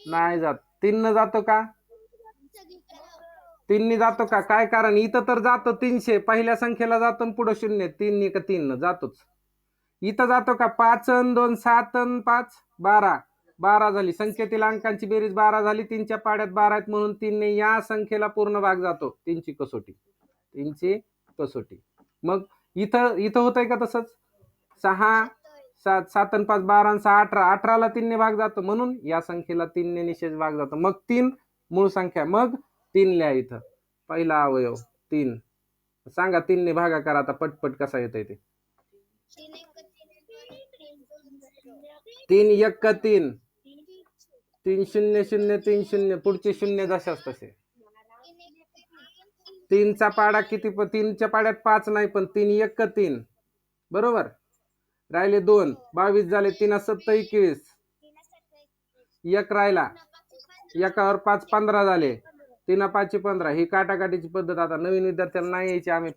Speaker 1: नाही जात 3 न जातो का 3 ने जातो का काय कारण इथं तर जातो 300 पहिल्या संख्येला जातो पुढे 0 3 का 3 न जातोच इथं जातो का 5 अन 2 7 अन 5 12 12 झाली संख्येतील अंकांची बेरीज 12 झाली 3च्या पाड्यात 12 आहेत म्हणून 3 ने या संख्येला पूर्ण भाग जातो 3ची कसोटी मग इथं इथं होतंय का तसंच 6 7 7 आणि 5 12 आणि 6 18 18ला 3 ने भाग जातो म्हणून या संख्येला 3 ने निशेष भाग जातो मग 3 मूळ संख्या मग 3 लिहा इथं पहिला अवयव 3 सांगा 3 ने भागाकार आता पटपट कसा येतंय ते 3 1 3 3 0 0 3 0 पुढचे शून्य जशाच तसे 3चा पाडा किती 3च्या पाड्यात 5 नाही पण 3 1 3 बरोबर राहिले 2 22 झाले 3 7 21 एक राहिला एकावर 5 15 झाले 3 5 15 ही काटाकाटीची पद्धत आता नवीन विद्यार्थ्यांना नाही यायची आम्ही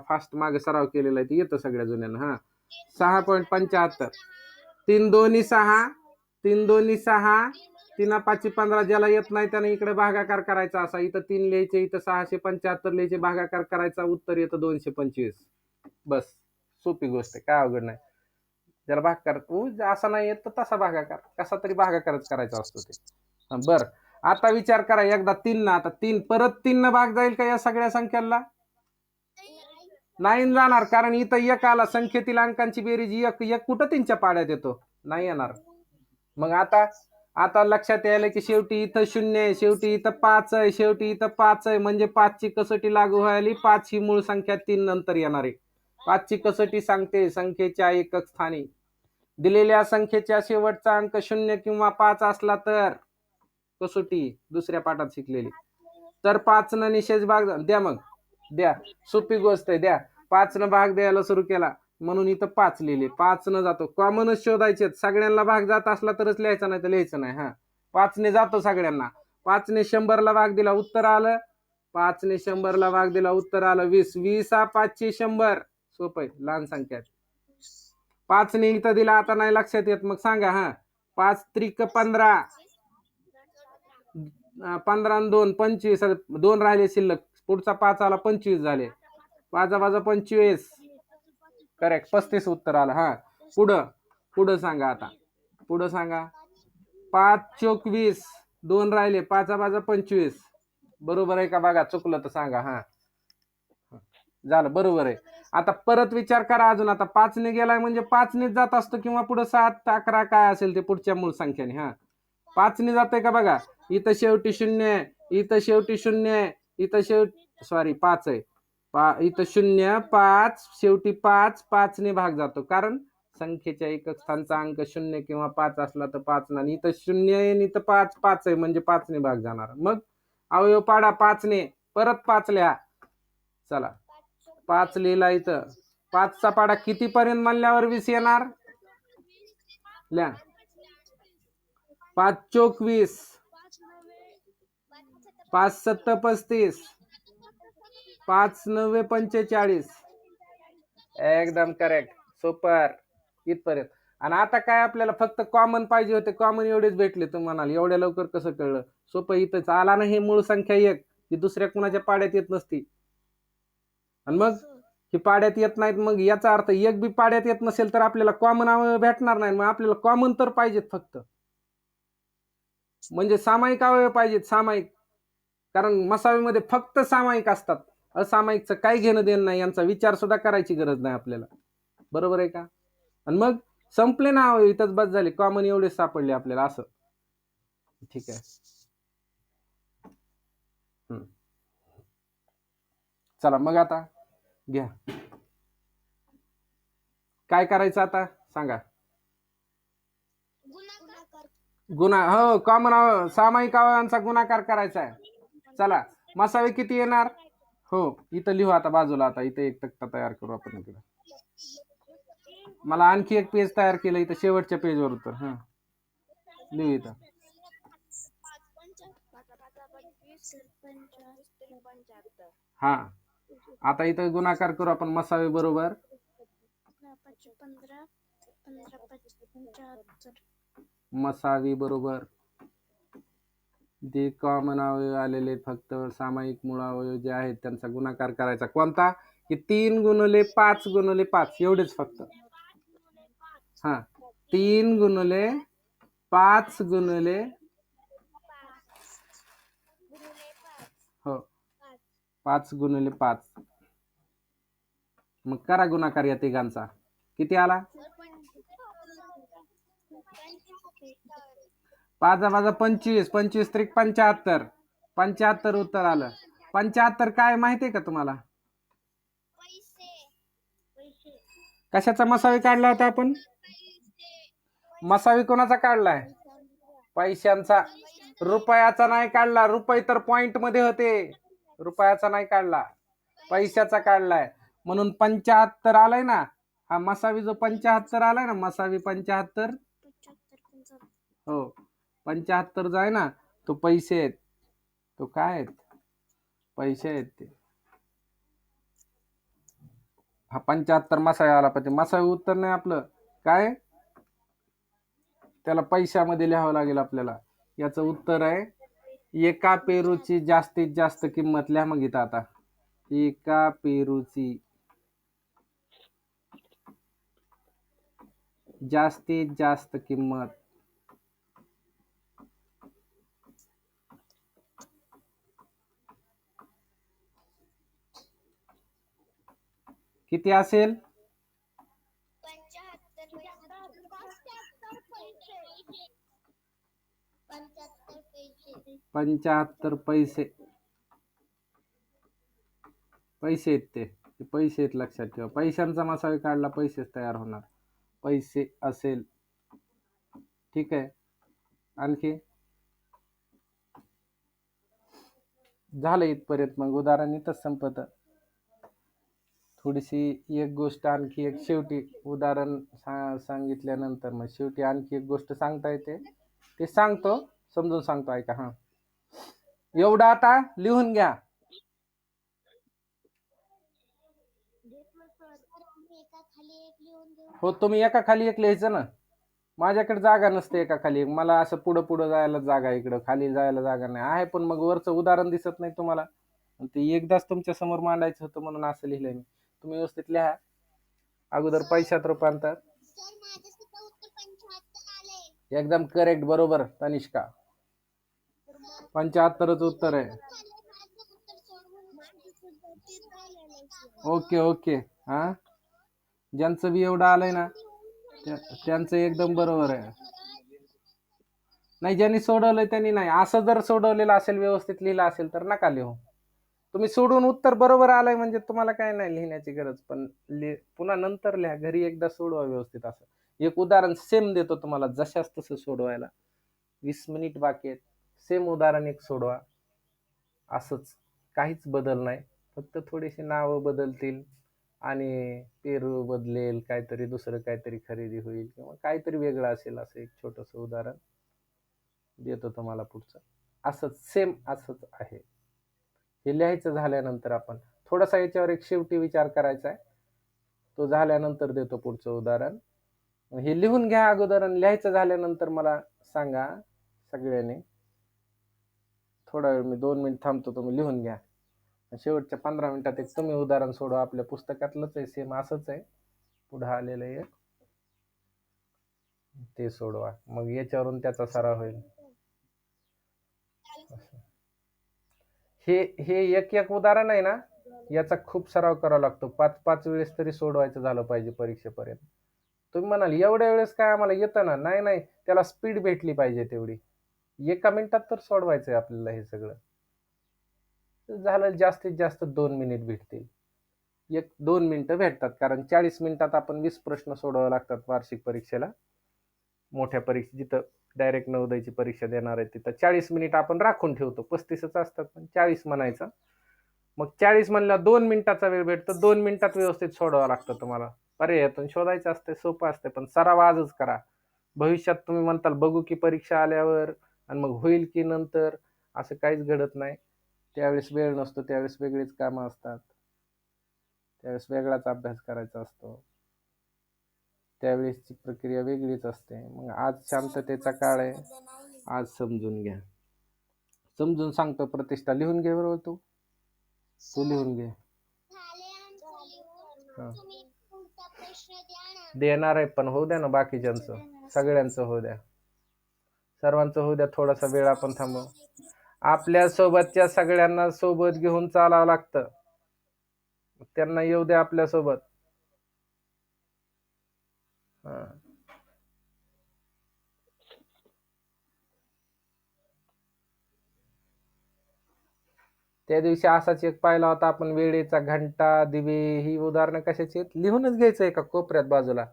Speaker 1: फास्ट मागे सराव केलेला आहे ते येतं सगळ्या जुन्यांना हा 6.75 3 2 6 3 2 6 3 5 15 ज्याला येत नाही त्याने इकडे भागाकार करायचा असा इथं 3 लिहायचे इथं 675 लिहायचे भागाकार करायचा उत्तर येतं 225 बस सोपी गोष्ट आहे काय अवघड नाही ज्याला भागाकार असा नाही येत तर तसा भागाकार कसा तरी भागाकारच करायचा असतो ते बर आता विचार करा एकदा 3 ना आता 3 परत 3 न भाग जाईल का या सगळ्या संख्याला नाही जाणार कारण इथं 1 आला संख्येतील अंकांची बेरीज 1 कुठं 3च्या पाड्यात येतो नाही येणार मग आता लक्षात यायला की शेवटी इथं 0 आहे शेवटी इथं 5 आहे शेवटी इथं 5 आहे म्हणजे 5ची कसोटी लागू व्हायली 5 ही मूळ संख्या 3 नंतर येणार आहे 5ची कसोटी सांगते संख्येच्या एकक स्थानी दिलेल्या संख्येच्या शेवटचा अंक 0 किंवा 5 असला तर कसोटी दुसऱ्या पाठात शिकलेली तर 5 न निशेष भाग द्या मग द्या सोपी गोष्ट आहे द्या 5 न भाग द्यायला सुरू केला म्हणून इथं 5 लिहिले 5 न जातो कॉमनच शोधायचे सगळ्यांना भाग जात असला तरच लिहायचा नाही तर लिहायचं नाही हा 5 ने जातो सगळ्यांना 5 ने 100 ला भाग दिला उत्तर आलं 5 ने 100 ला भाग दिला उत्तर आलं 20 20 हा 5ची 100 सोपं आहे लहान संख्या 5 ने इथं दिला आता नाही लक्षात येत मग सांगा हा 5 त्रिक 15 15 आणि 2 25 2 राहिले शिल्लक पुढचा 5 आला 25 झाले 5 25 करेक्ट 35 उत्तर आलं हा पुढं सांगा आता पुढं सांगा 5 चोक 20 2 राहिले 5 25 बरोबर आहे का बघा चुकलं तर सांगा हा झालं बरोबर आहे आता परत विचार करा अजून आता 5 ने गेलाय म्हणजे 5 ने जात असतो किंवा पुढे 7 11 काय असेल ते पुढच्या मूळ संख्येने हा 5 ने जातंय का बघा इथं शेवटी 0 आहे इथं शेवटी 0 आहे इथं शेवटी सॉरी 5 आहे इथं 0 5 शेवटी 5 ने भाग जातो, कारण संख्येच्या एकक स्थानचा अंक 0 किंवा 5 असला तर 5 ना, आणि इथं 0 आहे आणि इथं 5 आहे म्हणजे 5 ने भाग जाणार. मग अवयव पाडा 5 ने, परत 5 लिहा. चला 5 लिहिला इथं. 5 चा पाडा किती पर्यंत म्हणल्यावर 20 येणार? लिहा. 5 चोक 20, 5 सत्त 35, 5 9 45. एकदम करेक्ट. सुपर. इथपर्यंत. आणि आता काय आपल्याला फक्त कॉमन पाहिजे होते, कॉमन एवढेच भेटले. तुम्हाला एवढ्या लवकर कसं कळलं? सोपं. इथंच आला ना, हे मूळ संख्या 1 ही दुसऱ्या कुणाच्या पाड्यात येत नसती. आणि मग ही पाड्यात येत नाहीत, मग याचा अर्थ 1 बी पाड्यात येत नसेल तर आपल्याला कॉमन अवयव भेटणार नाही. मग आपल्याला कॉमन तर पाहिजेत फक्त, म्हणजे सामायिक अवयव पाहिजेत, सामायिक. कारण मसावीमध्ये फक्त सामायिक असतात, असामायिकचं काही घेणं देणं नाही, यांचा विचार सुद्धा करायची गरज नाही आपल्याला. बरोबर आहे का? आणि मग संपले ना अवयव, इथंच बस झाले. कॉमन एवढेच सापडले आपल्याला, असं. ठीक आहे. चला मग आता घ्या, काय करायचं आता सांगा. हो, कॉमन सामायिक अवयवांचा गुणाकार करायचा आहे. चला, मसावे किती येणार? हो, इथं लिहू आता बाजूला. आता इथे एक तक्ता तयार करू आपण. इकडे मला आणखी एक पेज तयार केलं इथं, शेवटच्या पेजवर उत्तर. हा, लिहू इथं. हा, आता इथं गुणाकार करू आपण. मसावे बरोबर मसावी बरोबर जे कॉमन अवयव आलेले, फक्त सामायिक मूळ अवयव जे आहेत त्यांचा गुणाकार करायचा. कोणता? की 3 गुणिले 5 गुणिले 5 एवढेच फक्त. हा, 3 गुणिले 5 गुणिले, हो, 5 गुणिले 5. मग करा गुणाकार या तिघांचा. किती आला? 5 5 25, 25 त्रिक 75, 75 उत्तर आलं. 75 काय माहितीये का तुम्हाला? कशाचा मसावी काढला होता आपण? मसावी कोणाचा काढलाय? पैशांचा. रुपयाचा नाही काढला. रुपये तर पॉइंट मध्ये होते, रुपयाचा नाही काढला, पैशाचा काढलाय. म्हणून 75 आलाय ना. हा मसावी जो 75 आलाय ना, मसावी 75, हो, 75 जो आहे ना, तो पैसे आहेत. तो काय आहेत? पैसे आहेत ते. हा 75 मसावी आला पाहिजे. मसावी उत्तर नाही आपलं. काय? त्याला पैशामध्ये लिहावं लागेल आपल्याला. याचं उत्तर आहे, एका पेरूची जास्तीत जास्त किंमत. लिहा मग इथं आता. एका पेरूची जास्तीत जास्त किंमत किती असेल? 75 पैसे. पैसे आहेत ते, पैसे आहेत, लक्षात ठेवा. पैशांचा मसावी काढला, पैसेच तयार होणार. पैसे असेल. ठीक आहे. आणखी झालं इथपर्यंत. मग उदाहरण इथंच संपत. थोडीशी एक गोष्ट आणखी एक शेवटी उदाहरण सांगितल्यानंतर मग शेवटी आणखी एक गोष्ट सांगता येते, ते सांगतो, समजून सांगतो, ऐका. हा, एवढं आता लिहून घ्या. हो, तुम्ही एका खाली एक लिहायचं ना. माझ्याकडे जागा नसते एका खाली एक. मला असं पुढं पुढं जायला जागा, इकडं खाली जायला जागा नाही आहे. पण मग वरचं उदाहरण दिसत नाही तुम्हाला, ते एकदाच तुमच्या समोर मांडायचं होतं म्हणून असं लिहिलंय मी. तुम्ही व्यवस्थित लिहा. अगोदर पैशात रूपांतर. एकदम करेक्ट, बरोबर तनिष्का. 75च उत्तर आहे. Okay okay. हा, ज्यांचं बी एवढं आलंय ना त्यांचं एकदम बरोबर आहे. नाही, ज्यांनी सोडवलंय त्यांनी नाही. असं जर सोडवलेलं असेल, व्यवस्थित लिहिलं असेल तर नका लिहू. तुम्ही सोडून उत्तर बरोबर आलंय म्हणजे तुम्हाला काय नाही लिहिण्याची गरज, पण पुन्हा नंतर लिहा, घरी एकदा सोडवा व्यवस्थित. असं एक उदाहरण सेम देतो तुम्हाला, जशाच तसं सोडवायला. 20 मिनिट बाकी आहेत, सेम उदाहरण एक सोडवा. असंच काहीच बदल नाही, फक्त थोडीशी नावं बदलतील आणि पेरू बदलेल, काहीतरी दुसरं काहीतरी खरेदी होईल किंवा काहीतरी वेगळं असेल. असं एक छोटंसं उदाहरण देतो तुम्हाला पुढचं. असंच सेम असंच आहे. हे लिहायचं झाल्यानंतर आपण थोडासा याच्यावर एक शेवटी विचार करायचा आहे, तो झाल्यानंतर देतो पुढचं उदाहरण. हे लिहून घ्या अगोदर आणि लिहायचं झाल्यानंतर मला सांगा सगळ्यांनी. थोडा वेळ मी 2 मिनिट थांबतो, तुम्ही लिहून घ्या. शेवटच्या 15 मिनिटात एक तुम्ही उदाहरण सोडवा, आपल्या पुस्तकातलंच आहे, सेम असंच आहे, पुढे आलेलं आहे ते सोडवा. मग याच्यावरून त्याचा सराव होईल. हे हे एक एक उदाहरण आहे ना, याचा खूप सराव करावा लागतो. 5-5 वेळेस तरी सोडवायचं झालं पाहिजे परीक्षेपर्यंत. तुम्ही म्हणाल एवढ्या वेळेस काय आम्हाला येतं ना, नाही नाही, त्याला स्पीड भेटली पाहिजे तेवढी. 1 मिनिटात तर सोडवायचंय आपल्याला हे सगळं. झालं जास्तीत जास्त 2 मिनिट भेटतील. 1-2 मिनिटं भेटतात, कारण 40 मिनिटात आपण 20 प्रश्न सोडवावे लागतात वार्षिक परीक्षेला. मोठ्या परीक्षा जिथं डायरेक्ट नवोदयची परीक्षा देणार आहे तिथं 40 मिनिट आपण राखून ठेवतो. 35च असतात पण 40 म्हणायचं. मग 40 म्हणलं 2 मिनिटाचा वेळ भेटतो, 2 मिनिटात व्यवस्थित सोडवावं लागतं तुम्हाला. पर्यायातून शोधायचं असते, सोपं असते, पण सराव आजच करा. भविष्यात तुम्ही म्हणताल बघू की परीक्षा आल्यावर आणि मग होईल की नंतर, असं काहीच घडत नाही. त्यावेळेस वेळ नसतो, त्यावेळेस वेगळीच कामं असतात, त्यावेळेस वेगळाच अभ्यास करायचा असतो, त्यावेळेसची प्रक्रिया वेगळीच असते. मग आज शांततेचा काळ आहे, आज समजून घ्या. समजून सांगतो प्रतिष्ठा, लिहून घे बरोबर. तू लिहून घे. देणार आहे पण होऊ द्या ना, बाकीच्यांचं सगळ्यांचं होऊ द्या, सर्वांचं होऊ द्या. थोडासा वेळ आपण थांबू. आपल्या सोबतच्या सगळ्यांना सोबत घेऊन चालावं लागतं, त्यांना येऊ द्या आपल्या सोबत. त्या दिवशी असाच एक पाहिला होता आपण, वेळेचा घंटा, दिवे, ही उदाहरणं कशाची आहेत लिहूनच घ्यायचं एका कोपऱ्यात बाजूला.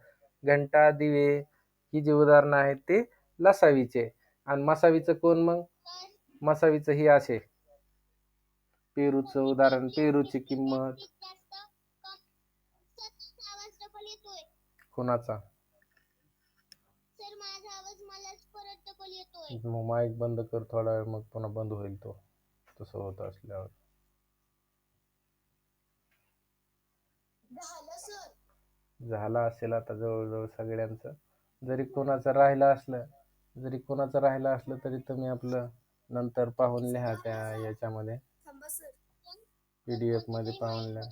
Speaker 1: घंटा, दिवे ही जी उदाहरणं आहेत ते लसावीचे. आणि मसावीचं कोण मग? मसावीचं ही असे, पेरूचं उदाहरण, पेरूची किंमत. कोणाचा? मग माईक बंद कर थोडा वेळ, मग पुन्हा बंद होईल तो, तसं होत असल्यावर. झाला असेल आता जवळजवळ सगळ्यांचं. जरी कोणाचं राहिलं असलं तरी तुम्ही आपलं नंतर पाहून लिहा, त्या याच्यामध्ये PDF मध्ये पाहून लिहा.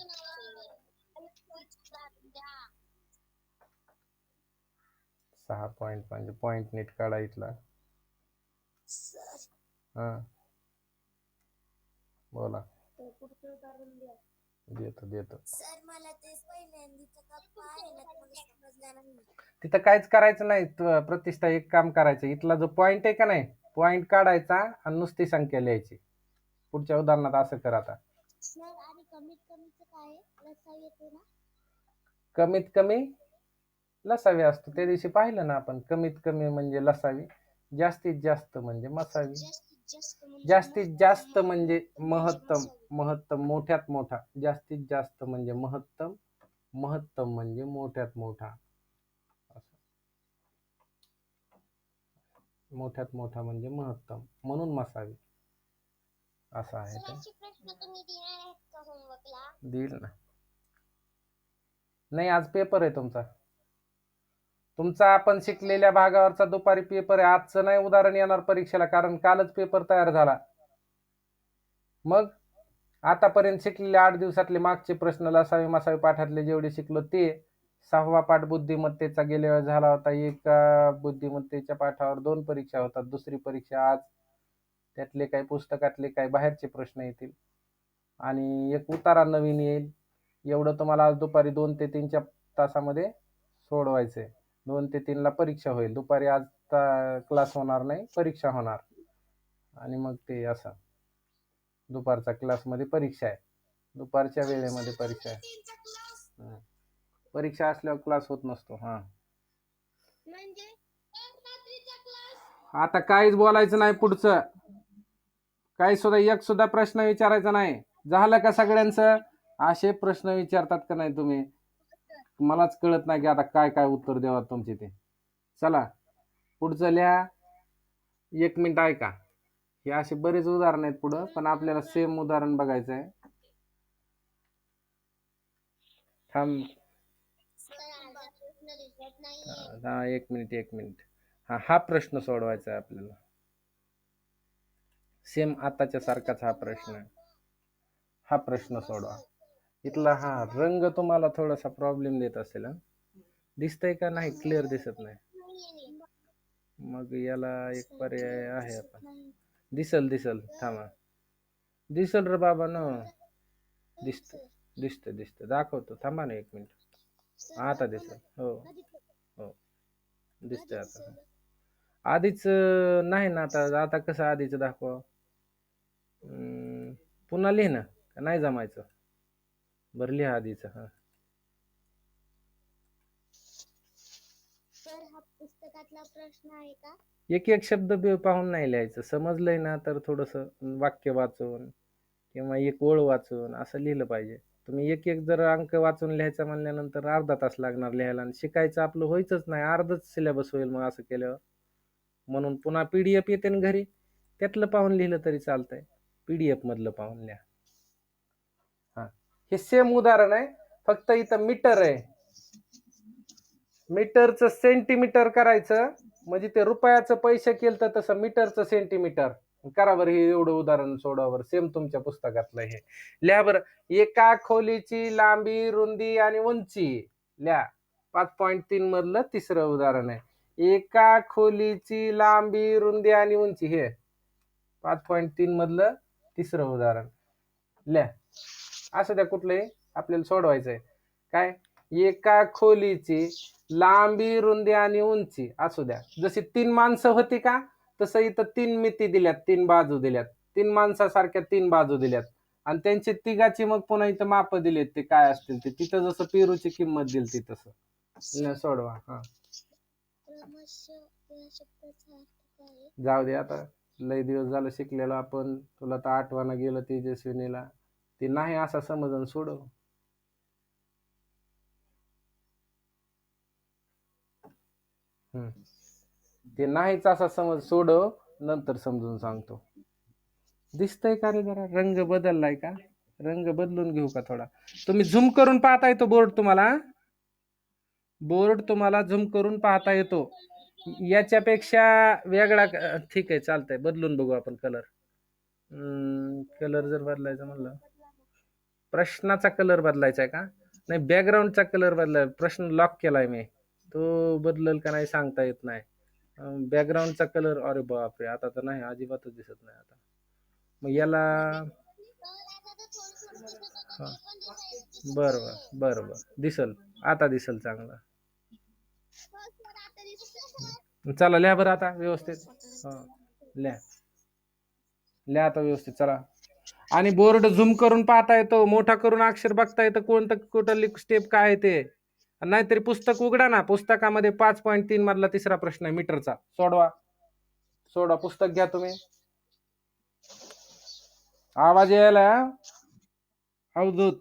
Speaker 1: 6 पॉइंट म्हणजे पॉइंट नीट काढा इथला. हा बोला. देतो. तिथं काहीच करायचं नाही प्रतिष्ठा, एक काम करायचं, इथला जो पॉइंट आहे का नाही, पॉइंट काढायचा आणि नुसती संख्या लिहायची. पुढच्या उदाहरणात असं कर आता. कमीत कमी लसावी असतो, त्या दिवशी पाहिलं ना आपण. कमीत कमी म्हणजे लसावी, जास्तीत जास्त म्हणजे मसावी, जास्तीत जास्त म्हणजे महत्तम मोठ्यात मोठा, जास्तीत जास्त म्हणजे महत्तम म्हणजे मोठ्यात मोठा, मोठ्यात मोठा म्हणजे महत्तम, म्हणून मसावी असं आहे ते. देईल ना. नाही, आज पेपर आहे तुमचा आपण शिकलेल्या भागावरचा दुपारी पेपर आहे. आजचं नाही उदाहरण येणार परीक्षेला, कारण कालच पेपर तयार झाला. मग आतापर्यंत शिकलेले 8 दिवसातले मागचे प्रश्न, लसावी मसावी पाठातले जेवढे शिकलो ते. 6वा पाठ बुद्धिमत्तेचा गेल्या वेळेस झाला होता. एका बुद्धिमत्तेच्या पाठावर 2 परीक्षा होतात. दुसरी परीक्षा आज. त्यातले काही पुस्तकातले काही बाहेरचे प्रश्न येतील आणि एक उतारा नवीन येईल. एवढं तुम्हाला आज दुपारी 2 ते 3च्या तासामध्ये सोडवायचंय. 2 ते 3ला परीक्षा होईल. दुपारी आज क्लास होणार नाही, परीक्षा होणार. आणि मग ते असं दुपारचा क्लासमध्ये परीक्षा आहे, दुपारच्या वेळेमध्ये परीक्षा आहे. हं. परीक्षा असल्यावर क्लास होत नसतो. हा,
Speaker 2: म्हणजे
Speaker 1: आता काहीच बोलायचं नाही पुढचं, काही सुद्धा एक सुद्धा प्रश्न विचारायचा नाही. झालं का सगळ्यांचं? असे प्रश्न विचारतात का नाही तुम्ही, मलाच कळत नाही की आता काय काय उत्तर द्यावं तुमचे ते. चला पुढचं लिहा. 1 मिनिट ऐका. हे असे बरेच उदाहरण आहेत पुढं, पण आपल्याला सेम उदाहरण बघायचं आहे. थांब. हा, 1 मिनिट. हा प्रश्न सोडवायचा आहे आपल्याला. सेम आताच्या सारखाच हा प्रश्न आहे. हा प्रश्न सोडवा. इथला हा रंग तुम्हाला थोडासा प्रॉब्लेम देत असेल. दिसतंय का नाही? क्लिअर दिसत नाही. मग याला एक पर्याय आहे. आपण दिसल थांबा. दिसल रे बाबा न. दिसत दाखवतो. थांबा ना 1 मिनिट. आता दिसल. हो हो, दिसतंय आता. आधीच नाही ना. आता कसं आधीच दाखवा. पुन्हा लिह ना, नाही जमायचं. बरं लिहा आधीच. हा,
Speaker 2: सर हा पुस्तकातला प्रश्न आहे का?
Speaker 1: एक एक शब्द पाहून नाही लिहायचं. समजलंय ना तर थोडस वाक्य वाचून किंवा एक ओळ वाचून असं लिहिलं पाहिजे. तुम्ही एक एक जर अंक वाचून लिहायचं म्हणल्यानंतर अर्धा तास लागणार लिहायला, आणि शिकायचं आपलं व्हायचंच नाही. अर्धच सिलेबस होईल मग असं केल्यावर. म्हणून पुन्हा PDF येते ना घरी, त्यातलं पाहून लिहिलं तरी चालतंय. PDF मधलं पाहून लिहा. हा, हे सेम उदाहरण आहे, फक्त इथं मीटर आहे. मीटरचं सेंटीमीटर करायचं म्हणजे ते रुपयाचं पैसे केलं तर तसं मीटरचं सेंटीमीटर करा बरं. हे एवढं उदाहरण सोडा बरं, सेम तुमच्या पुस्तकातलं हे लिहा बरं. एका खोलीची लांबी, रुंदी आणि उंची लिहा. 5.3 मधलं तिसरं उदाहरण आहे. एका खोलीची लांबी, रुंदी आणि उंची, हे 5.3 मधलं तिसरं उदाहरण लिहा. असं द्या कुठलंही आपल्याला सोडवायचंय. काय? एका खोलीची लांबी, रुंदी आणि उंची असू द्या. जशी 3 माणसं होती का, तसं इथं 3 मिती दिल्यात, 3 बाजू दिल्यात. 3 माणसासारख्या 3 बाजू दिल्यात, आणि त्यांची तिघाची मग पुन्हा इथं माप दिलेत, ते काय असतील ते. तिथं जसं पेरूची किंमत दिली तसं सोडवा. हा, जाऊ दे आता, लय दिवस झालं शिकलेलो आपण. तुला तर आठवण गेलं तेजस्विनीला. ते नाही असा समजून सोडव. ते नाहीच असा समज सोडव, नंतर समजून सांगतो. दिसतंय का रे? जरा रंग बदललाय का? रंग बदलून घेऊ का थोडा? तुम्ही झूम करून पाहता येतो बोर्ड तुम्हाला. बोर्ड तुम्हाला झूम करून पाहता येतो. याच्यापेक्षा वेगळा ठीक आहे, चालतंय. बदलून बघू आपण कलर. कलर जर बदलायचा म्हणलं, प्रश्नाचा कलर बदलायचा आहे का? नाही, बॅकग्राऊंडचा कलर बदलाय. प्रश्न लॉक केलाय मी, तो बदलल का नाही सांगता येत नाही. बॅकग्राऊंडचा कलर, अरे बापरे, आता तर नाही, अजिबातच दिसत नाही आता. मग याला बरोबर दिसल, आता दिसल चांगला. चला लिहा बरं आता व्यवस्थित. लिहा आता व्यवस्थित. चला, आणि बोर्ड झूम करून पाहता येतो, मोठा करून अक्षर बघता येतं, कोणतं कुठली स्टेप काय आहे ते. नाहीतरी पुस्तक उघडा ना, पुस्तकामध्ये 5.3 मधला तिसरा प्रश्न आहे मीटरचा. सोडवा पुस्तक घ्या तुम्ही. आवाज यायला अवधूत,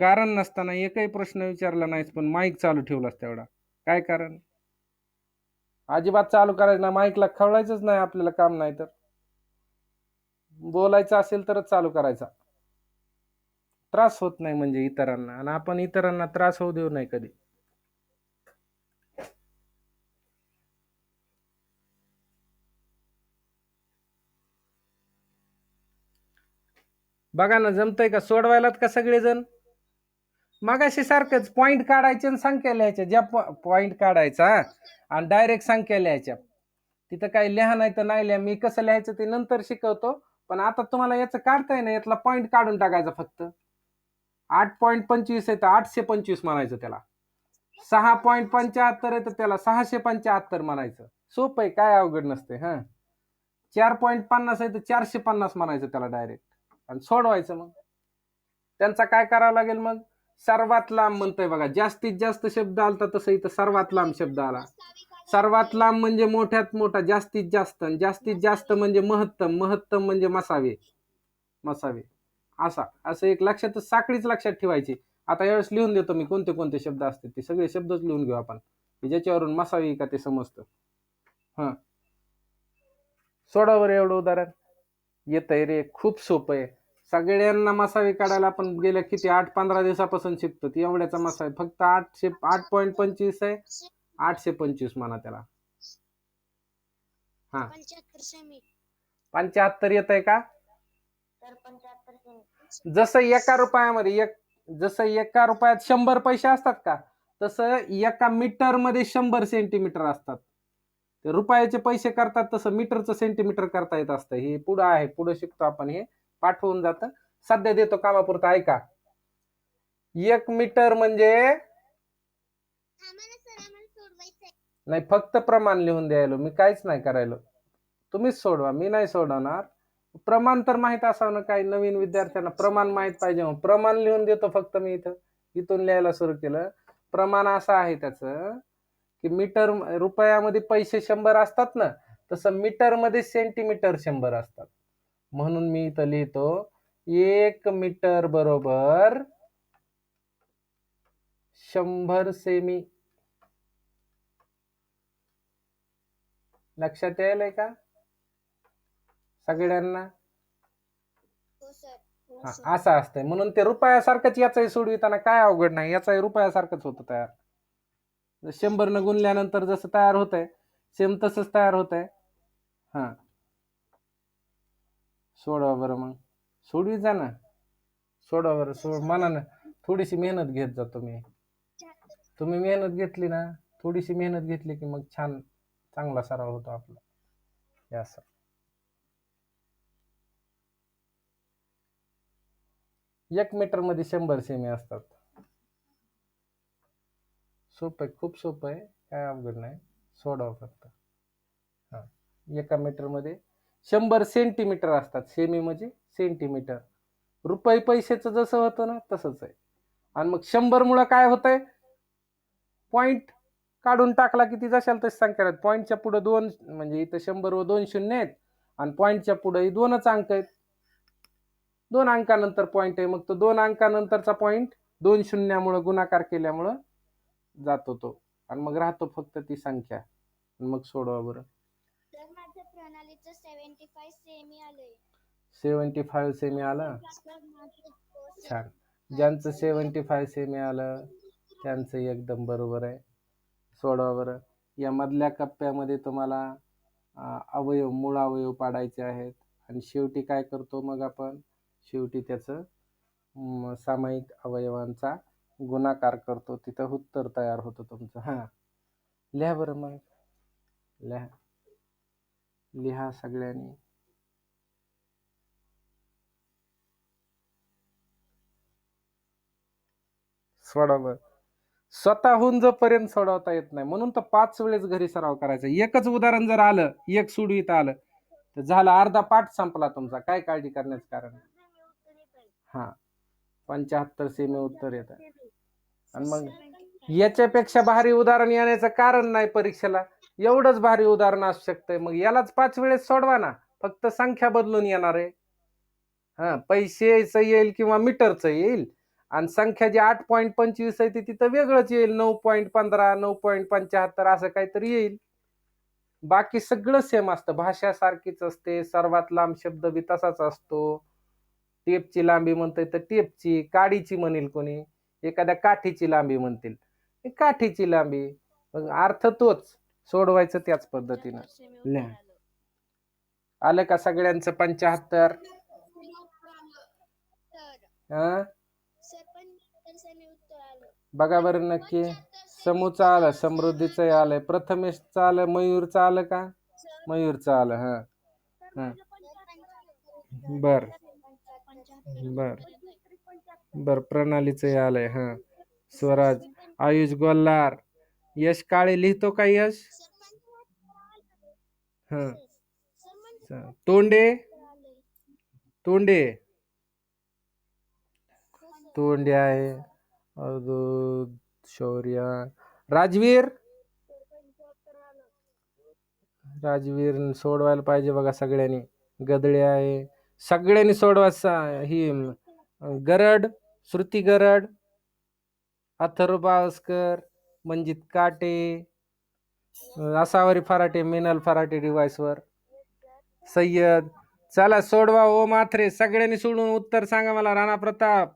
Speaker 1: कारण नसताना एकही प्रश्न विचारला नाहीस, पण माईक चालू ठेवलास तेवढा. काय कारण? अजिबात चालू करायचं ना, माईकला खवळायचंच नाही आपल्याला, काम नाही तर. बोलायचं असेल तरच चालू करायचा. त्रास होत नाही म्हणजे इतरांना, आणि आपण इतरांना त्रास होऊ देऊ नये कधी. बघा ना, जमतंय का? सोडवायलात का सगळेजण? मगाशी सारखंच पॉइंट काढायचे आणि संख्या लिहायच्या. ज्या पॉइंट काढायचा आणि डायरेक्ट संख्या लिहायच्या. तिथं काही लिहा नाही तर नाही लिहा. मी कसं लिहायचं ते नंतर शिकवतो, पण आता तुम्हाला याचं काढताय ना, यातला पॉइंट काढून टाकायचा फक्त. 8.25 आहे तर 825 म्हणायचं त्याला. 6.75 आहे तर त्याला 675 म्हणायचं. सोपं आहे, काय अवघड नसते. 4.50 आहे तर 450 म्हणायचं त्याला डायरेक्ट. आणि सोडवायचं. मग त्यांचा काय करावं लागेल? मग सर्वात लांब म्हणतोय बघा, जास्तीत जास्त शब्द आलता तसं इथं सर्वात लांब शब्द आला. सर्वात लांब म्हणजे मोठ्यात मोठा, जास्तीत जास्त, आणि जास्तीत जास्त म्हणजे महत्तम, महत्तम म्हणजे मसावे, मसावे. असा असं एक लक्षात, साखळीच लक्षात ठेवायची. आता यावेळेस लिहून देतो मी कोणते कोणते शब्द असतात, ते सगळे शब्दच लिहून घेऊ आपण, ज्याच्यावरून मसावी का ते समजतं. हा, सोडा बरं एवढं उदाहरण. येतंय रे, खूप सोपं आहे. सगळ्यांना मसावे काढायला आपण गेल्या किती 8-15 दिवसापासून शिकतो. एवढ्याचा मसावे फक्त 8.25 आहे. 825 म्हणा त्याला. हा,
Speaker 2: 75 सेमी.
Speaker 1: 75 येत आहे का?
Speaker 2: तर 75 सेमी.
Speaker 1: जसं एका रुपयामध्ये जसं एका रुपयात 100 पैसे असतात का, तसं एका मीटर मध्ये 100 सेंटीमीटर असतात. ते रुपयाचे पैसे करतात तसं मीटरचं सेंटीमीटर करता येत असतं. हे पुढं आहे, पुढे शिकतो आपण, हे पाठवून जातं. सध्या देतो कामापुरता, ऐका. 1 मीटर म्हणजे नाही, फक्त प्रमाण लिहून द्यायला, मी काहीच नाही करायला. तुम्हीच सोडवा, मी नाही सोडवणार. प्रमाण तर माहित असावं ना, काही नवीन विद्यार्थ्यांना प्रमाण माहित पाहिजे. मग प्रमाण लिहून देतो फक्त मी इथून लिहायला सुरू केलं. प्रमाण असं आहे त्याचं की मीटर, रुपयामध्ये पैसे 100 असतात ना, तसं मीटर मध्ये सेंटीमीटर 100 असतात. म्हणून मी इथं लिहितो 1 मीटर बरोबर 100 सेमी. लक्षात यायलंय का सगळ्यांना? हा, असं असतंय. म्हणून ते रुपयासारखंच याचाही सोडविताना काय अवघड नाही, याचाही रुपयासारखंच होतं तयार. 100 न गुणल्यानंतर जसं तयार होत आहे सेम तसंच तयार होत आहे. हा, सोडवा बरं, मग सोडवी जा ना, सोडवा बरं. म्हणा ना, थोडीशी मेहनत घेत जा तुम्ही मेहनत घेतली ना, थोडीशी मेहनत घेतली की मग छान, चांगला सराव होतो आपला. असं 1 मीटर मध्ये 100 सेमी असतात. सोपं आहे, खूप सोपं आहे, काय अवघड नाही, सोडवा फक्त. हा, 1 मीटर मध्ये 100 सेंटीमीटर असतात. सेमी म्हणजे सेंटीमीटर. रुपये पैशाचं जसं होतं ना तसंच आहे. आणि मग 100 मुळे काय होतंय? पॉइंट काढून टाकला की ती जशाला तशी संख्या राहते. पॉईंटच्या पुढे 2, म्हणजे इथं 100 व 2 शून्य आहेत, आणि पॉईंटच्या पुढे 2च अंक आहेत. 2 अंकानंतर पॉईंट आहे, मग तो 2 अंकानंतरचा पॉईंट 2 शून्यामुळे गुणाकार केल्यामुळं जातो तो, आणि मग राहतो फक्त ती संख्या. मग सोडवा बरं.
Speaker 2: तर माझ्या प्रणालीचं 75 सेमी आलंय.
Speaker 1: 75 सेमी आलं, छान. ज्यांचं 75 सेमी आलं त्यांचं एकदम बरोबर आहे. सोडवा बरं. या मधल्या कप्प्यामध्ये तुम्हाला अवयव, मूळ अवयव पाडायचे आहेत, आणि शेवटी काय करतो मग आपण? शेवटी त्याचं सामायिक अवयवांचा गुणाकार करतो, तिथं उत्तर तयार होतं तुमचं. हा, लिहा बरं, मग लिहा सगळ्यांनी. सोडवा. स्वतःहून जोपर्यंत सोडवता येत नाही, म्हणून तर 5 वेळेस घरी सराव करायचा. एकच उदाहरण जर आलं, एक सोडवित आलं, तर झाला, अर्धा पाठ संपला तुमचा. काय काळजी करण्याचं कारण? हा, 75 सेमी उत्तर येत. आणि मग याच्यापेक्षा भारी उदाहरण येण्याचं कारण नाही परीक्षेला. एवढंच भारी उदाहरण असू शकतंय. मग यालाच 5 वेळेस सोडवा ना, फक्त संख्या बदलून येणार आहे. हा, पैशाचं येईल किंवा मीटरचं येईल, आणि संख्या जी 8.25 आहे ती तिथं वेगळंच येईल. 9.15, 9.75 असं काहीतरी येईल. बाकी सगळं सेम असतं, भाषा सारखीच असते. सर्वात लांब शब्द बी तसाच असतो. टेपची लांबी म्हणतोय तर टेपची, काडीची म्हणेल कोणी, एखाद्या काठीची लांबी म्हणतील, काठीची लांबी, अर्थ तोच. सोडवायचं त्याच पद्धतीनं. लिहा. आलं का सगळ्यांचं 75? बघा बरं नक्की. समूचं आलं, समृद्धीचं आलंय, प्रथमेशचं आलं, मयूरचं आलं का? मयूरचं आलं. हा, बर बर बर, प्रणालीचं आलंय. हा, स्वराज, आयुष गोल्हार, यश काळे लिहितो का यश? हा, तोंडे, तोंडी आहे. अजून शौर्य, राजवीर. राजवीर सोडवायला पाहिजे बघा सगळ्यांनी. गदळे आहे, सगळ्यांनी सोडवायचा. ही गरड, श्रुती गरड, अथर्व बावस्कर, मंजित काटे, असावरी फराटे, मिनल फराटे डिव्हाइसवर, सय्यद. चला सोडवा. ओ मात्रे, सगळ्यांनी सोडून उत्तर सांगा मला. राणा प्रताप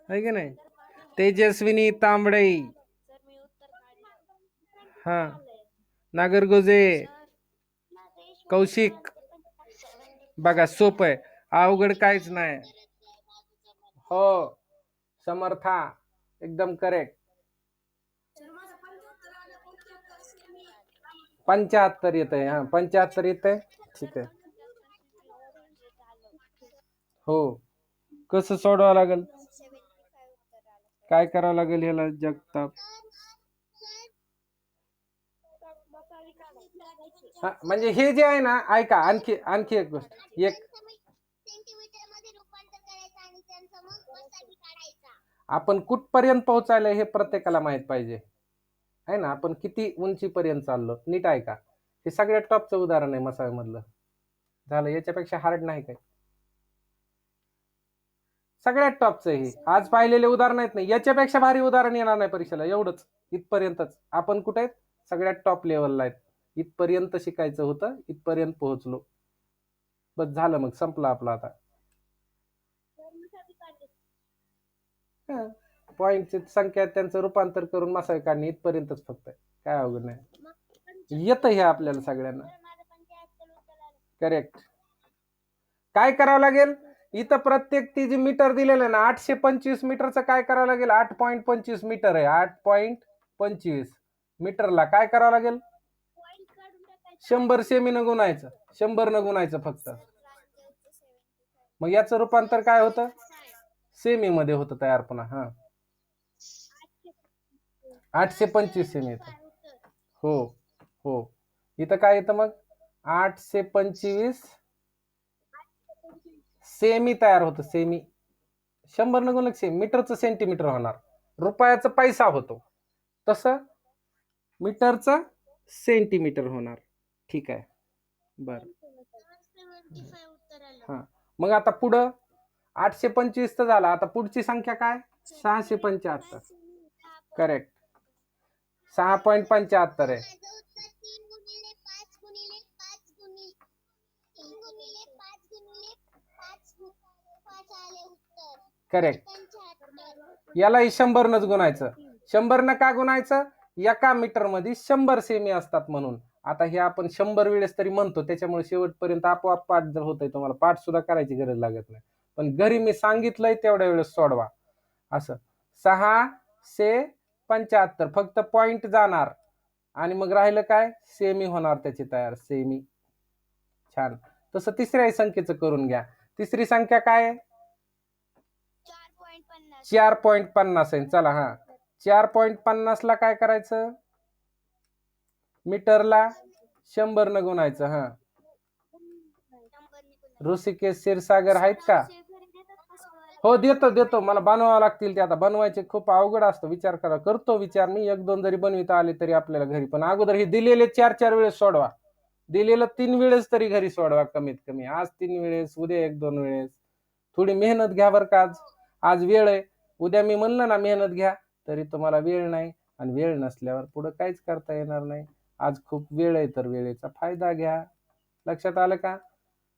Speaker 1: आहे की नाही. तेजस्विनी तांबडे, हा, नागरगोजे, कौशिक. बघा सोपं आहे, अवघड काहीच नाही. हो, समर्था एकदम करेक्ट. 75 येत आहे. हा, 75 येत आहे. ठीक आहे. हो, कसं सोडवावं लागेल, काय करावं लागेल ह्याला जगताप? हा, म्हणजे हे जे आहे ना, ऐका, आणखी आणखी एक गोष्ट, एक आपण कुठपर्यंत पोहोचायला हे प्रत्येकाला माहित पाहिजे आहे ना. आपण किती उंचीपर्यंत चाललो, नीट ऐका. हे सगळ्यात टॉपचं उदाहरण आहे मसाव्यामधलं. झालं, याच्यापेक्षा हार्ड नाही काय. सगळ्यात टॉपचं हे आज पाहिलेले उदाहरण आहेत नाही, याच्यापेक्षा भारी उदाहरण येणार नाही परीक्षेला. एवढंच, इथपर्यंतच आपण कुठे आहेत, सगळ्यात टॉप लेवलला आहेत. इथपर्यंत शिकायचं होतं, इथपर्यंत पोहोचलो, बस झालं, मग संपलं आपलं. आता पॉईंटची संख्या त्यांचं रूपांतर करून मसावे काढणे इथपर्यंतच फक्त, काय अवघड नाही. येतं हे आपल्याला सगळ्यांना. करेक्ट. काय करावं लागेल इथं, प्रत्येक ती जी मीटर दिलेलं आहे ना, 825 मीटरचं काय करावं लागेल. 8.25 मीटर आहे. 8.25 मीटरला काय करावं लागेल, 100 सेमी न गुणायचं, 100 न गुणायचं फक्त. मग याचं रूपांतर काय होतं, सेमी मध्ये होतं तयार पुन्हा. हा, 825 सेमी येतं. हो हो, इथं काय येतं मग, 825 सेमी तयार होतं. सेमी, 100 न गुणलं सेमी, मीटरचं सेंटीमीटर होणार. रुपयाचा पैसा होतो तसं मीटरचं सेंटीमीटर होणार. ठीक आहे, बर. हा, मग आता पुढं 825 तर झाला. आता पुढची संख्या काय, 675. करेक्ट, 6.75 आहे. करेक्ट. यालाही 100 नच गुणायचं. 100 न का गुणायचं, एका मीटर मध्ये 100 सेमी असतात म्हणून. आता हे आपण 100 वेळेस तरी म्हणतो, त्याच्यामुळे शेवटपर्यंत आपोआप पाठ जर होतंय, तुम्हाला पाठ सुद्धा करायची गरज लागत नाही. पण घरी मी सांगितलंय तेवढ्या वेळेस सोडवा. असं 675 फक्त पॉइंट जाणार आणि मग राहिलं काय, सेमी होणार त्याची तयार, सेमी. छान. तसं तिसऱ्या संख्येचं करून घ्या. तिसरी संख्या काय आहे, 4.50 आहे. चला, हा, 4.50 ला काय करायचं, मीटरला 100 न गुणायचं. हा, ऋषिकेश क्षीरसागर आहेत का? हो, देतो. मला बनवावं लागतील ते. आता बनवायचे खूप अवघड असतं. विचार करा, करतो विचार मी. 1-2 जरी बनविता आले तरी आपल्याला घरी. पण अगोदर हे दिलेले 4-4 वेळेस सोडवा. दिलेलं 3 वेळेस तरी घरी सोडवा कमीत कमी. आज 3 वेळेस, उद्या 1-2 वेळेस. थोडी मेहनत घ्या बरं का. आज वेळ आहे. उद्या मी म्हणलं ना मेहनत घ्या, तरी तुम्हाला वेळ नाही. आणि वेळ नसल्यावर पुढे काहीच करता येणार नाही. आज खूप वेळ आहे, तर वेळेचा फायदा घ्या. लक्षात आलं का?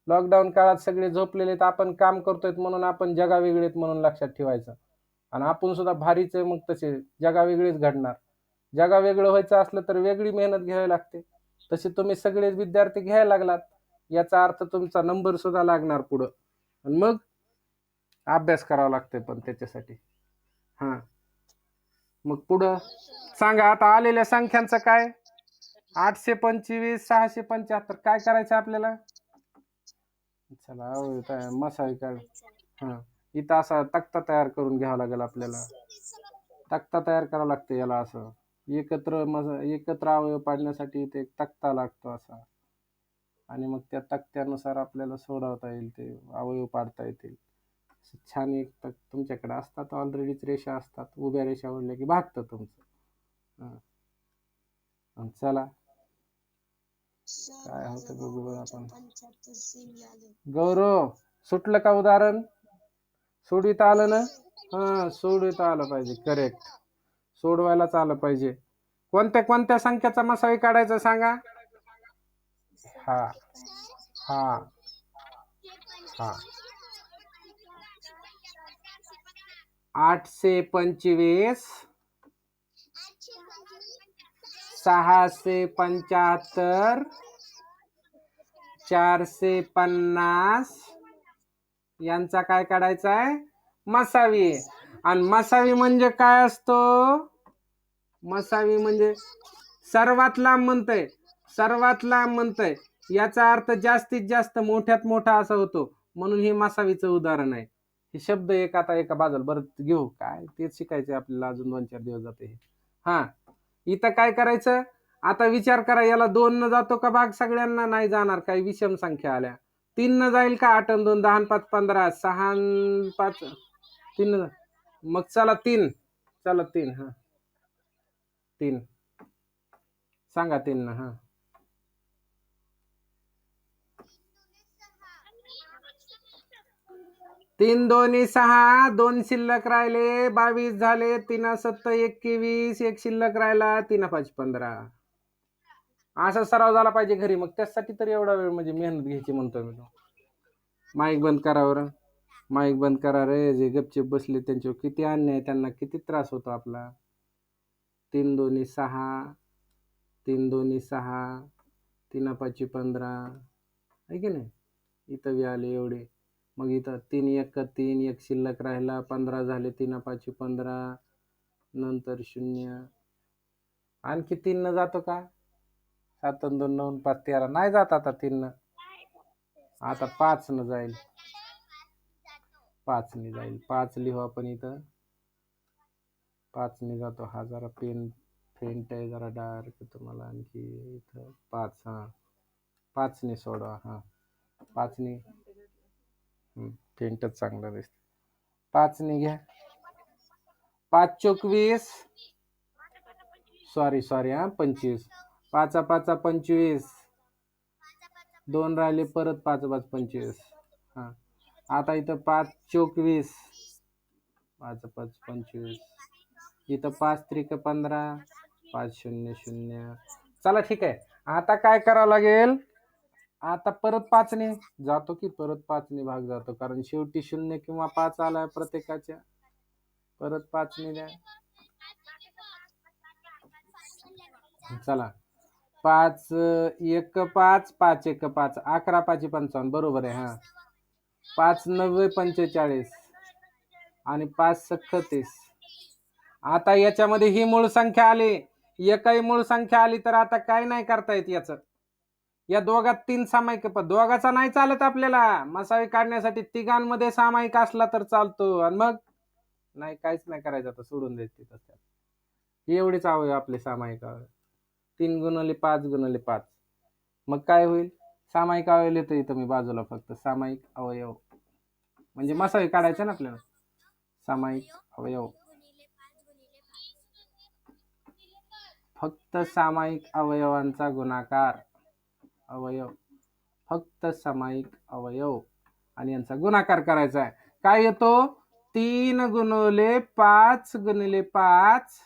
Speaker 1: लॉकडाऊन काळात सगळे झोपलेले, तर आपण काम करतोय म्हणून आपण जगा वेगळेत म्हणून लक्षात ठेवायचं. आणि आपण सुद्धा भारीच आहे, मग तसे जगा वेगळेच घडणार. जगा वेगळं व्हायचं असलं तर वेगळी मेहनत घ्यावी लागते. तसे तुम्ही सगळे विद्यार्थी घ्यायला लागलात, याचा अर्थ तुमचा नंबर सुद्धा लागणार पुढं. आणि मग अभ्यास करावा लागतोय पण त्याच्यासाठी. हा, मग पुढं सांगा. आता आलेल्या संख्यांचं काय, 825, 675, काय करायचं आपल्याला. चला, मसाई काढ. हा, इथं असा तक्ता तयार करून घ्यावा लागेल आपल्याला. तक्ता तयार करावा लागतो याला. असं एकत्र अवयव पाडण्यासाठी इथे एक तक्ता लागतो असा. आणि मग त्या तक्त्यानुसार आपल्याला सोडवता येईल, ते अवयव पाडता येतील. छान एक तुमच्याकडे असतात ऑलरेडीच रेषा असतात, उभ्या रेषा ओढल्या की भागतं तुमचं. हा. चला काय होतं बघू बरं आपण.
Speaker 2: 75 सेमी आले.
Speaker 1: गौरव सुटलं का उदाहरण? सोडविता आलं ना? हा, सोडविता आलं पाहिजे. करेक्ट, सोडवायलाच आलं पाहिजे. कोणत्या कोणत्या संख्येचा मसावी काढायचा सांगा? हा हा हा 825, 675, 450 यांचा काय काढायचा आहे? मसावी. आणि मसावी म्हणजे काय असतो? मसावी म्हणजे सर्वात लांब म्हणतंय, सर्वात लांब म्हणतंय. याचा अर्थ जास्तीत जास्त मोठ्यात मोठा असा होतो, म्हणून हे मसावीचं उदाहरण आहे. हे शब्द एक आता एका बाजूला बरं घेऊ, काय तेच शिकायचे आपल्याला, अजून 2-4 दिवस जाते हे. हा, इथं काय करायचं आता विचार करा, याला 2 न जातो का भाग? सगळ्यांना नाही जाणार, काही विषम संख्या आल्या. 3 न जाईल का? 8 आणि 2 10 आणि 5 15, 6 आणि 5 3. मग चला 3, चला 3. हा 3 सांगा 3 ना. हा 3 2 6, 2 शिल्लक राहिले, 22 झाले. 3 7 21, 1 शिल्लक राहिला. 3 5 15. असा सराव झाला पाहिजे घरी. मग त्यासाठी तर एवढा वेळ म्हणजे मेहनत घ्यायची म्हणतो मी. माईक बंद करा बरं, माईक बंद करा रे. जे गपचेप बसले त्यांच्यावर किती अन्याय, त्यांना किती त्रास होतो आपला. 3 2 6, 3 2 6, 3 5 15 आहे की नाही? इथं बी आले एवढे. मग इथं 3 1 3, 1 शिल्लक राहिला. 15 झाले. 3 5 15, नंतर 0. आणखी 3 न जातो का? 7 2 9 5 13 नाही जात आता 3 न. आता 5 न जाईल, 5 ने जाईल. 5 लिहू आपण इथं, 5 ने जातो. हा जरा पेन फेंट आहे, जरा डार्क तुम्हाला आणखी इथं 5. हा 5 ने सोडवा. हा 5 ने फेंटच चांगलं दिसत. 5 ने घ्या. 5 चोक 20, सॉरी हा 25. 5 5 25, 2 राहिले परत. 5 5 25. हा आता इथं 5 चोक 20, 5 5 25. इथं 5 त्रिक 15, 5 0 0. चला ठीक आहे. आता काय करावं लागेल? आता परत 5 ने जातो की परत 5 ने भाग जातो, कारण शेवटी 0 किंवा 5 आलाय प्रत्येकाच्या. परत 5 ने द्या. चला 5 1 5, 5 1 5, 11 5 55 बरोबर आहे. हा 5 9 45 आणि 5 36. आता याच्यामध्ये ही मूळ संख्या आली, एकही मूळ संख्या आली तर आता काय नाही करता येत याचं. या दोघात 3 सामायिक, दोघाचा नाही चालत आपल्याला. मसावी काढण्यासाठी तिघांमध्ये सामायिक असला तर चालतो, आणि मग नाही, काहीच नाही करायचं, आता सोडून द्यायची. ही एवढीच अवयव आपले सामायिक अवयव. 3 गुणिले 5 गुणिले 5. मग काय होईल? सामायिक अवयव लिहितो इथं मी बाजूला, फक्त सामायिक अवयव म्हणजे मसावी काढायचं ना आपल्याला. सामायिक अवयव, फक्त सामायिक अवयवांचा गुणाकार. अवयव फक्त सामायिक अवयव आणि यांचा गुणाकार करायचा आहे. काय येतो? 3 गुणिले 5 गुणिले 5.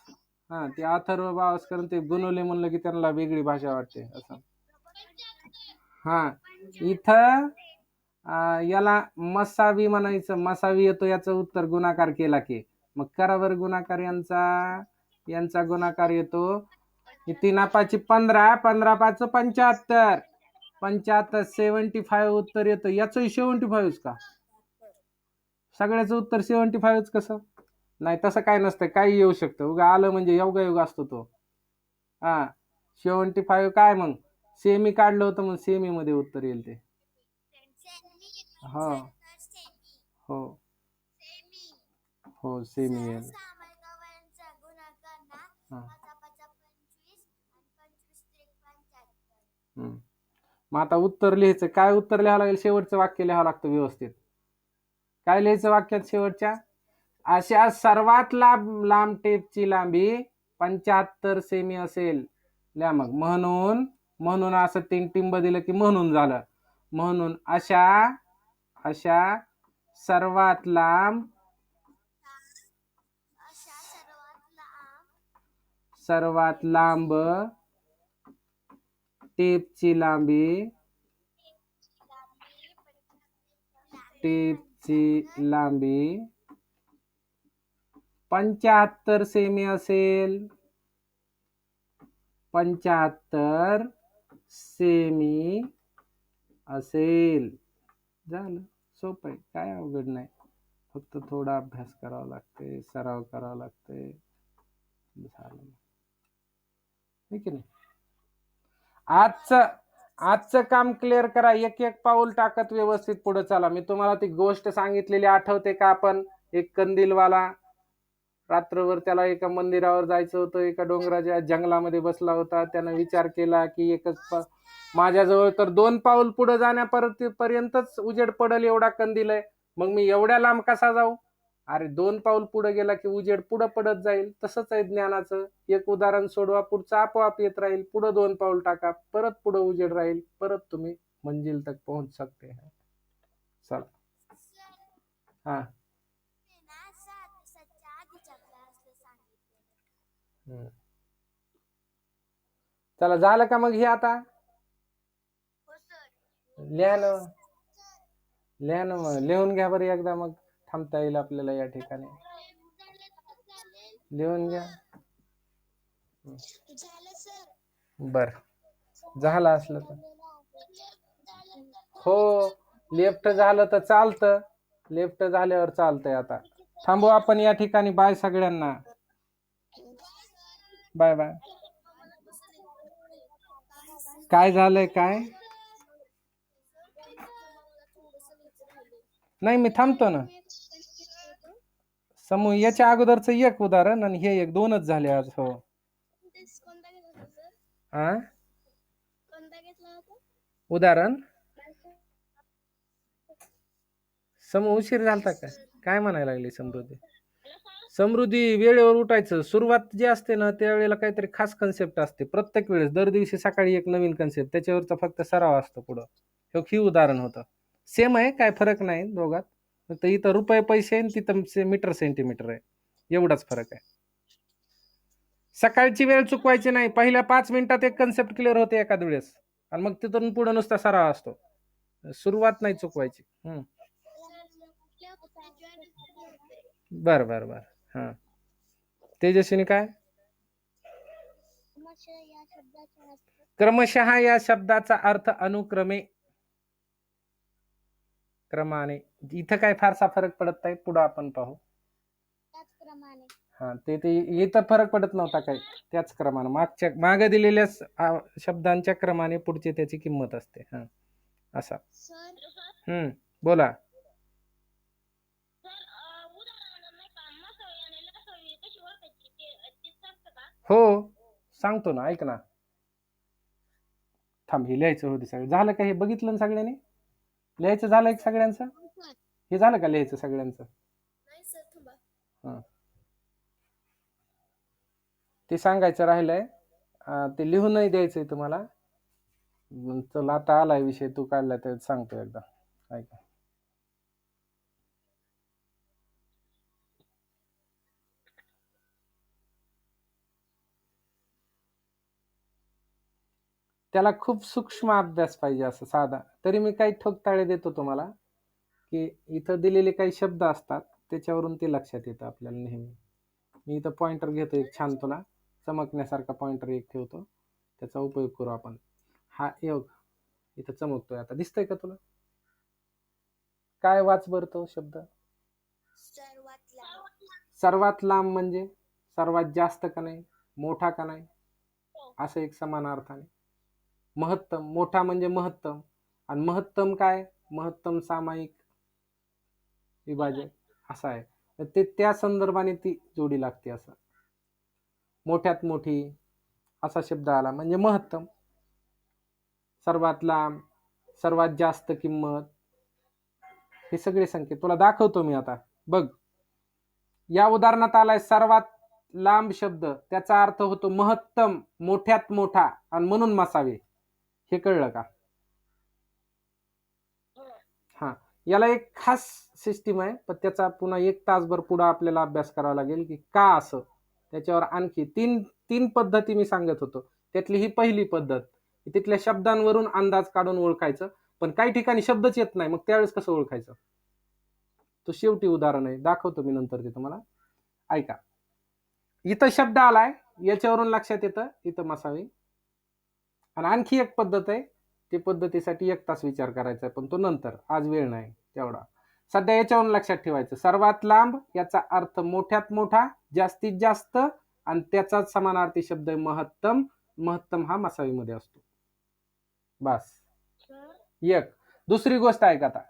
Speaker 1: हा ते अथर्व भावस्कर ते गुणवले म्हणलं की त्यांना वेगळी भाषा वाटते असं. हा इथं याला मसावी म्हणायचं. मसावी येतो, याचं उत्तर गुणाकार केला की. मग करा बरं गुणाकार यांचा गुणाकार येतो. 3 5 15, 15 5 75, 75 75 उत्तर येतं. याचंही 75 का? सगळ्याचं उत्तर 75 कसं? नाही, तसं काय नसतं, काही येऊ शकतं. उगा आलं म्हणजे योगायोग असतो तो. हा 75 काय? मग सेमी काढलं होतं, मग सेमी मध्ये उत्तर येईल ते. हो हो हो सेमी येईल. मग आता उत्तर लिहायचं. काय उत्तर लिहावं लागेल? शेवटचं वाक्य लिहावं लागतं व्यवस्थित. काय लिहायचं वाक्यात शेवटच्या? अशा सर्वात लांब टेपची लांबी 75 सेमी असेल. लिहा मग. म्हणून असं टिंब दिलं की म्हणून झालं. म्हणून अशा सर्वात लांब टेपची लांबी 75 सेमी असेल. 75 सेमी असेल. झालं. सोपं आहे, काय अवघड नाही. फक्त थोडा अभ्यास करावा लागते, सराव करावा लागते. झालं. ठीक आहे. आजचं काम क्लिअर करा. एक एक पाऊल टाकत व्यवस्थित पुढे चला. मी तुम्हाला ती गोष्ट सांगितलेली आठवते का? आपण एक कंदीलवाला रात्रभर त्याला एका मंदिरावर जायचं होतं, एका डोंगराच्या जंगलामध्ये बसला होता. त्यानं विचार केला की एकच माझ्याजवळ तर 2 पाऊल पुढे जाण्यापर्यंतच उजेड पडेल एवढा कंदील आहे, मग मी एवढ्या लांब कसा जाऊ? अरे 2 पाऊल पुढे गेला की उजेड पुढे पडत जाईल. तसंच आहे ज्ञानाचं. एक उदाहरण सोडवा, पुढचं आपोआप येत राहील. पुढे 2 पाऊल टाका, परत पुढे उजेड राहील, परत तुम्ही मंजिल तक पोहोच सकते हैं. चला. हा. चला, झालं का मग हे? आता लिहा ना मग. लिहून घ्या बरं एकदा, मग थांबता येईल आपल्याला या ठिकाणी. लिहून घ्या. बर, झालं असलं तर हो. लेफ्ट झालं तर चालतं. लेफ्ट झाल्यावर चालतंय. आता थांबू आपण या ठिकाणी. बाय सगळ्यांना. Bye bye. काय झालंय? काय नाही, मी थांबतो ना. समूह याच्या अगोदरच एक उदाहरण आणि हे एक, 2च झाले आज. हो. उदाहरण समूह उशीर झालता का? काय म्हणायला लागली समृद्धी? वेळेवर उठायचं. सुरुवात जी असते ना त्यावेळेला काहीतरी खास कन्सेप्ट असते प्रत्येक वेळेस. दर दिवशी सकाळी एक नवीन कन्सेप्ट, त्याच्यावरचा फक्त सराव असतो पुढं. हे उदाहरण होतं. सेम आहे, काय फरक नाही दोघात. फक्त इथं रुपये पैसे आणि तिथं मीटर सेंटीमीटर आहे, एवढाच फरक आहे. सकाळची वेळ चुकवायची नाही. पहिल्या 5 मिनिटात एक कन्सेप्ट क्लिअर होते एखाद वेळेस, आणि मग तिथून पुढे नुसता सराव असतो. सुरुवात नाही चुकवायची. बर बर बर. हा. तेजस्विनी काय? क्रमशः या शब्दाचा अर्थ अनुक्रमे, क्रमाने. इथं काय फारसा फरक पडत नाही, पुढे आपण पाहू. हा, ते इथं फरक पडत नव्हता काही. त्याच क्रमाने मागे दिलेल्या शब्दांच्या क्रमाने पुढची त्याची किंमत असते. हा, असा. बोला. हो, सांगतो ना, ऐक ना. थांब, हे लिहायचं होतं सगळं. झालं का? हे बघितलं ना सगळ्यांनी? लिहायचं झालं एक सगळ्यांचं? हे झालं का लिहायचं सगळ्यांचं? हा, ते सांगायचं राहिलंय. ते लिहूनही द्यायचंय तुम्हाला. चला, आता आलाय विषय, तू काढलाय तर सांगतो एकदा, ऐका. त्याला खूप सूक्ष्म अभ्यास पाहिजे, असं साधा. तरी मी काही ठोकताळे देतो तुम्हाला, की इथं दिलेले काही शब्द असतात त्याच्यावरून ते लक्षात येतं आपल्याला नेहमी. मी इथं पॉइंटर घेतो एक छान, तुला चमकण्यासारखा पॉइंटर एक ठेवतो, त्याचा उपयोग करू आपण. हा योग इथं चमकतोय, आता दिसतंय का तुला? काय? वाच बरं तो शब्द. सर्वात लांब म्हणजे सर्वात जास्त का नाही, मोठा का नाही, असं एक समान अर्थाने. महत्तम, मोठा म्हणजे महत्तम, आणि महत्तम काय? महत्तम सामायिक विभाजक, असं आहे. तर ते त्या संदर्भाने ती जोडी लागते. असं मोठ्यात मोठी असा शब्द आला म्हणजे महत्तम. सर्वात लांब, सर्वात जास्त किंमत, हे सगळे संकेत तुला दाखवतो मी आता बघ. या उदाहरणात आलाय सर्वात लांब शब्द, त्याचा अर्थ होतो महत्तम, मोठ्यात मोठा, आणि म्हणून मसावे. हे कळलं का? हा, याला एक खास सिस्टीम आहे, पण त्याचा पुन्हा 1 तासभर पुढे आपल्याला अभ्यास करावा लागेल की का असं. त्याच्यावर आणखी तीन पद्धती मी सांगत होतो, त्यातली ही पहिली पद्धत. तिथल्या शब्दांवरून अंदाज काढून ओळखायचं. पण काही ठिकाणी शब्दच येत नाही, मग त्यावेळेस कसं ओळखायचं? तो शेवटी उदाहरण आहे, दाखवतो मी नंतर ते तुम्हाला. ऐका, इथं शब्द आलाय, याच्यावरून लक्षात येतं इथं मसावे. आणि आणखी एक पद्धत आहे, ते पद्धतीसाठी 1 तास विचार करायचा आहे, पण तो नंतर, आज वेळ नाही तेवढा. सध्या याच्यावरून लक्षात ठेवायचं, सर्वात लांब याचा अर्थ मोठ्यात मोठा, जास्तीत जास्त, आणि त्याचाच समानार्थी शब्द आहे महत्तम. महत्तम हा मसावीमध्ये असतो. बस. एक दुसरी गोष्ट आहे का आता,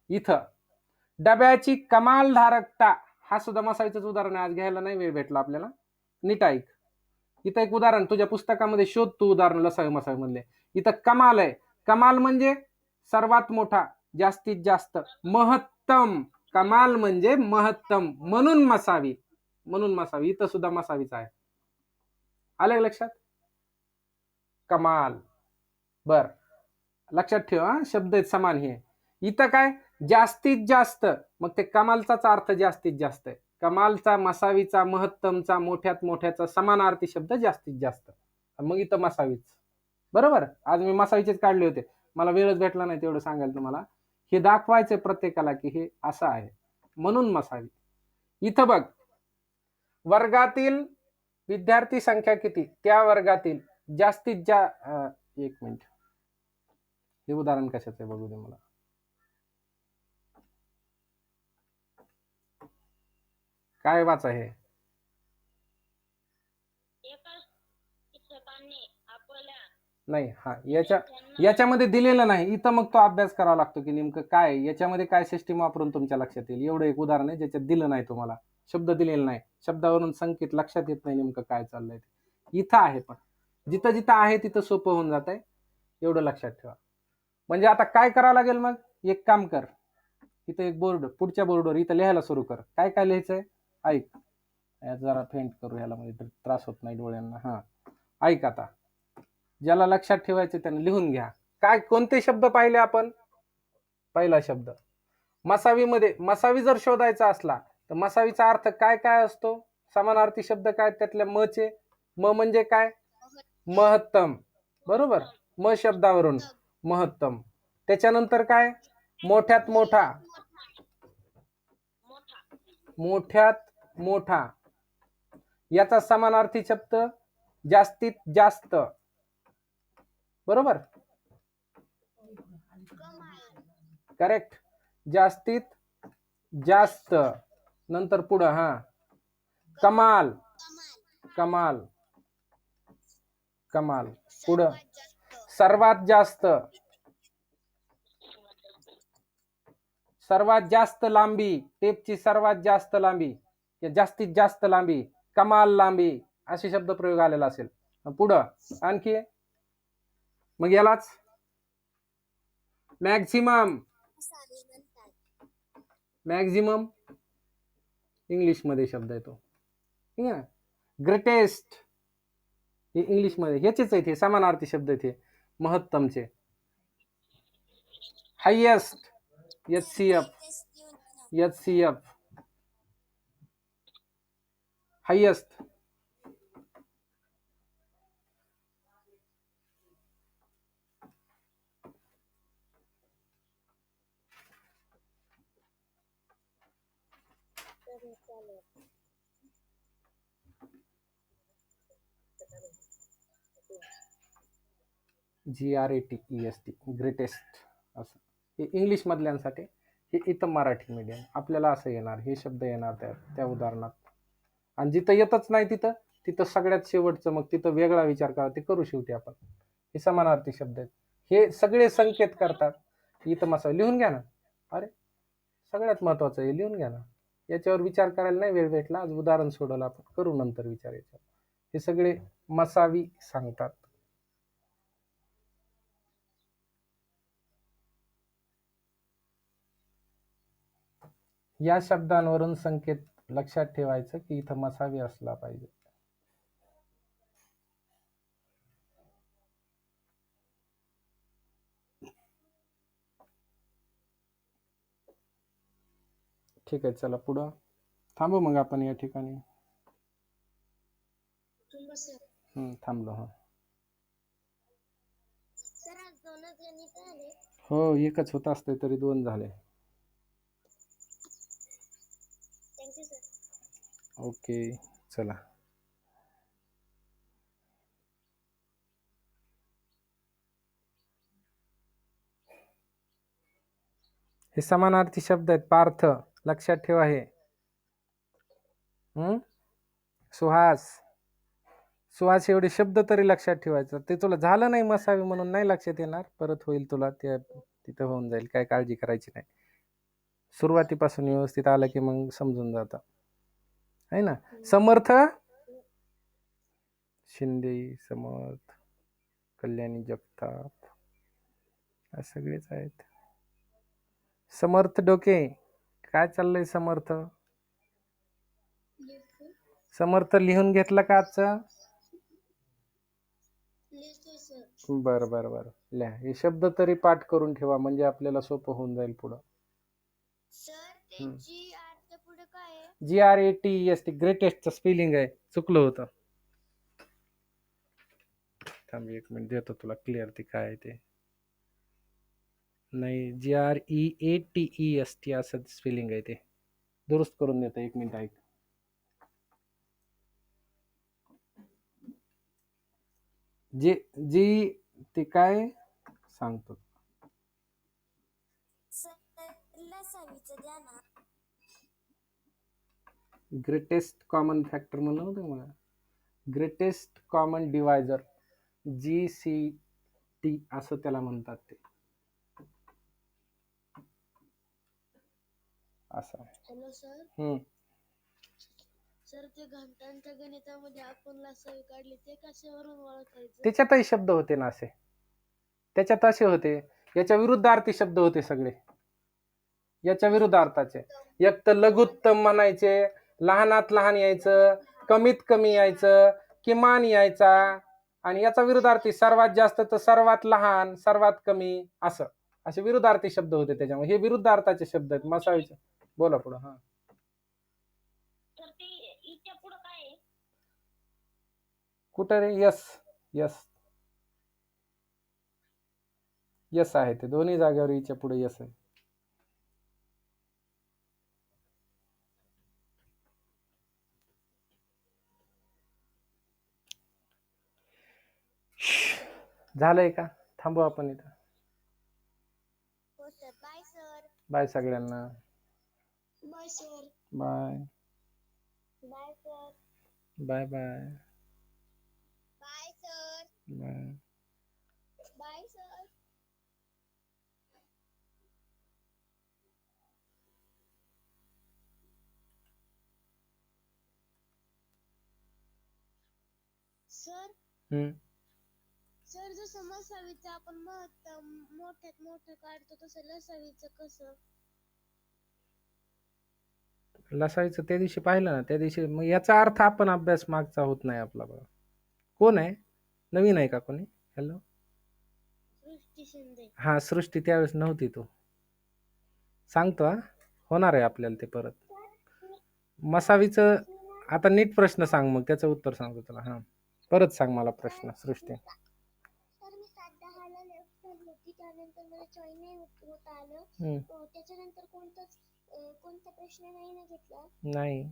Speaker 1: इथं डब्याची कमाल धारकता, हा सुद्धा मसावीचंच उदाहरण आहे, आज घ्यायला नाही वेळ भेटला आपल्याला. नीट ऐक, इथं एक उदाहरण तुझ्या पुस्तकामध्ये शोध, तू उदाहरण लसावी मसावी म्हणले. इथं कमाल आहे, कमाल म्हणजे सर्वात मोठा, जास्तीत जास्त. महत्तम, कमाल म्हणजे महत्तम, म्हणून मसावी. म्हणून मसावी, इथं सुद्धा मसावीच आहे. आलं लक्षात? कमाल. बर, लक्षात ठेव हा, शब्द आहेत समान हे. इथं काय जास्तीत जास्त, मग ते कमालचाच अर्थ जास्तीत जास्त आहे. कमालचा, मसावीचा, महत्तमचा, मोठ्यात मोठ्याचा समानार्थी शब्द जास्तीत जास्त, मग इथं मसावीच. बरोबर, आज मी मसावीचेच काढले होते, मला वेळच भेटला नाही तेवढं सांगायला तुम्हाला. हे दाखवायचं प्रत्येकाला की हे असं आहे, म्हणून मसावी. इथं बघ, वर्गातील विद्यार्थी संख्या किती, त्या वर्गातील जास्तीत जास्त. 1 मिनिट, हे उदाहरण कशाचं आहे बघू दे मला. काय वाचा हे? नाही, हा याच्यामध्ये दिलेलं नाही, इथं मग तो अभ्यास करावा लागतो की नेमकं काय याच्यामध्ये काय सिस्टीम वापरून तुमच्या लक्षात येईल. एवढं एक उदाहरण आहे ज्याच्यात दिलं नाही तुम्हाला, शब्द दिलेला नाही, शब्दावरून संकेत लक्षात येत नाही नेमकं काय चाललंय ते. इथं आहे, पण जिथं जिथं आहे तिथं सोपं होऊन जात आहे, एवढं लक्षात ठेवा. म्हणजे आता काय करावं लागेल मग, एक काम कर, इथं एक बोर्ड, पुढच्या बोर्डवर इथं लिहायला सुरू कर. काय काय लिहायचंय ऐक, जरा फेंट करू याला, म्हणजे त्रास होत नाही डोळ्यांना. हा ऐक, आता ज्याला लक्षात ठेवायचं त्याने लिहून घ्या. काय कोणते शब्द पाहिले आपण? पहिला शब्द मसावीमध्ये, मसावी जर शोधायचा असला तर मसावीचा अर्थ काय काय असतो, समानार्थी शब्द काय त्यातल्या मचे. म म्हणजे काय, महत्तम. बरोबर, म शब्दावरून महत्तम. त्याच्यानंतर काय, मोठ्यात मोठा, मोठ्यात मोठा. याचा समानार्थी शब्द जास्तीत जास्त. बरोबर, करेक्ट, जास्तीत जास्त. नंतर पुढं, हा कमाल, कमाल, कमाल. पुढं सर्वात जास्त, सर्वात जास्त लांबी, टेपची सर्वात जास्त लांबी, जास्तीत जास्त लांबी, कमाल लांबी, असे शब्द प्रयोग आलेला असेल. पुढं आणखी, मग यालाच मॅक्झिमम, मॅक्झिमम इंग्लिश मध्ये शब्द येतो. ठीक आहे, ग्रेटेस्ट हे इंग्लिश मध्ये ह्याचेच आहेत, हे समानार्थी शब्द आहेत हे महत्तमचे. Highest, HCF, HCF, highest. GRATEST, greatest असं. हे इंग्लिश मधल्यांसाठी, हे इथं मराठी मीडियम आपल्याला असं येणार, हे शब्द येणार त्या उदाहरणात. आणि जिथं येतच नाही तिथं तिथं सगळ्यात शेवटचं, मग तिथं वेगळा विचार करा, ते करू शेवटी आपण. हे समानार्थी शब्द आहेत, हे सगळे संकेत करतात. इथं मसा लिहून घ्या ना, अरे सगळ्यात महत्वाचं हे लिहून घ्या ना, याच्यावर विचार करायला नाही वेळ भेटला, आज उदाहरण सोडवलं आपण, करू नंतर विचार याच्यावर. हे सगळे मसावी सांगतात. या शब्दांवरून संकेत लक्षात ठेवायचं की इथं मसावी असला पाहिजे. ठीक आहे, चला पुढं थांबू मग आपण या ठिकाणी. थांबलो. हा
Speaker 2: सर आज 2च गणित आले.
Speaker 1: हो, एकच होत असते तरी 2 झाले.
Speaker 2: Thank you sir.
Speaker 1: ओके, चला. हे समानार्थी शब्द आहेत. पार्थ लक्षात ठेवा हे. सुहास, सुहास एवढे शब्द तरी लक्षात ठेवायचं. ते तुला झालं नाही मसावी म्हणून नाही लक्षात येणार, परत होईल तुला, ते तिथं होऊन जाईल, काय काळजी करायची नाही. सुरुवातीपासून व्यवस्थित आलं की मग समजून जातं, आहे ना. समर्थ, शिंदे, समर्थ, कल्याणी जगताप, सगळेच आहेत. समर्थ डोके, काय चाललंय समर्थ? समर्थ लिहून घेतलं का आजचं? बरं बरं बरं, लिहा. हे शब्द तरी पाठ करून ठेवा म्हणजे आपल्याला सोपं होऊन जाईल पुढं.
Speaker 2: सर ते GR च्या पुढे काय आहे?
Speaker 1: GRATEST, ग्रेटेस्टचं स्पेलिंग आहे, चुकलं होतं. थांब 1 मिनिट देतो तुला क्लिअर ते काय आहे ते. नाही, GREATEST असं स्पेलिंग आहे, ते दुरुस्त करून देतो. 1 मिनिट ऐक. जी ते काय सांगतो. ग्रेटेस्ट कॉमन फॅक्टर म्हणलं नव्हतं मला. ग्रेटेस्ट कॉमन डिवायझर, GCD असं त्याला म्हणतात ते. असं.
Speaker 2: Hello sir. सर ते घंटांच्या गणितामध्ये आपण लसावी काढली, ते कशावरून ओळखायचं?
Speaker 1: त्याच्यातही शब्द होते ना असे, त्याच्यात असे होते, याच्या विरुद्धार्थी शब्द होते सगळे, याच्या विरुद्धार्थाचे. एक तर लघुत्तम म्हणायचे, लहानात लहान यायचं, कमीत कमी यायचं, किमान यायचा, आणि याचा विरुद्धार्थी सर्वात जास्त तर सर्वात लहान, सर्वात कमी, असं असे विरुद्धार्थी शब्द होते त्याच्यामुळे. हे विरुद्धार्थाचे शब्द आहेत मसावीचे. बोला पुढं. हा,
Speaker 2: तर ते इच्या पुढे काय आहे?
Speaker 1: कुठं रे? यस, यस, यस आहे ते दोन्ही जागेवर. इच्या पुढे यस आहे. झालंय का? थांबू आपण इथं.
Speaker 2: हो सर. Bye sir.
Speaker 1: बाय सगळ्यांना.
Speaker 2: Bye sir.
Speaker 1: Bye
Speaker 2: bye sir.
Speaker 1: Bye bye
Speaker 2: bye sir.
Speaker 1: Bye.
Speaker 2: Bye sir. Sir, sir जसं मसावीचं आपण मोठ्यात मोठं काढतो, तसं लसावीचं कसं?
Speaker 1: लसावीचं त्या दिवशी पाहिलं ना, त्या दिवशी. मग याचा अर्थ आपण अभ्यास मागचा होत नाही आपला. बघा कोण आहे, नवीन आहे का कोणी? हॅलो,
Speaker 2: सृष्टी शिंदे.
Speaker 1: हा, सृष्टी त्यावेळेस नव्हती. तू सांगतो. हा, होणार आहे आपल्याला ते परत. मसावीचं आता नीट प्रश्न सांग, मग त्याचं उत्तर सांगतो तुला. हा, परत सांग मला प्रश्न सृष्टी.
Speaker 2: सर मी 7-10 ला लेफ्ट झाली होती, त्यानंतर मला जॉईन नाही होत आलं. त्याच्यानंतर कोणता प्रश्न नाही ना घेतला?
Speaker 1: नाही,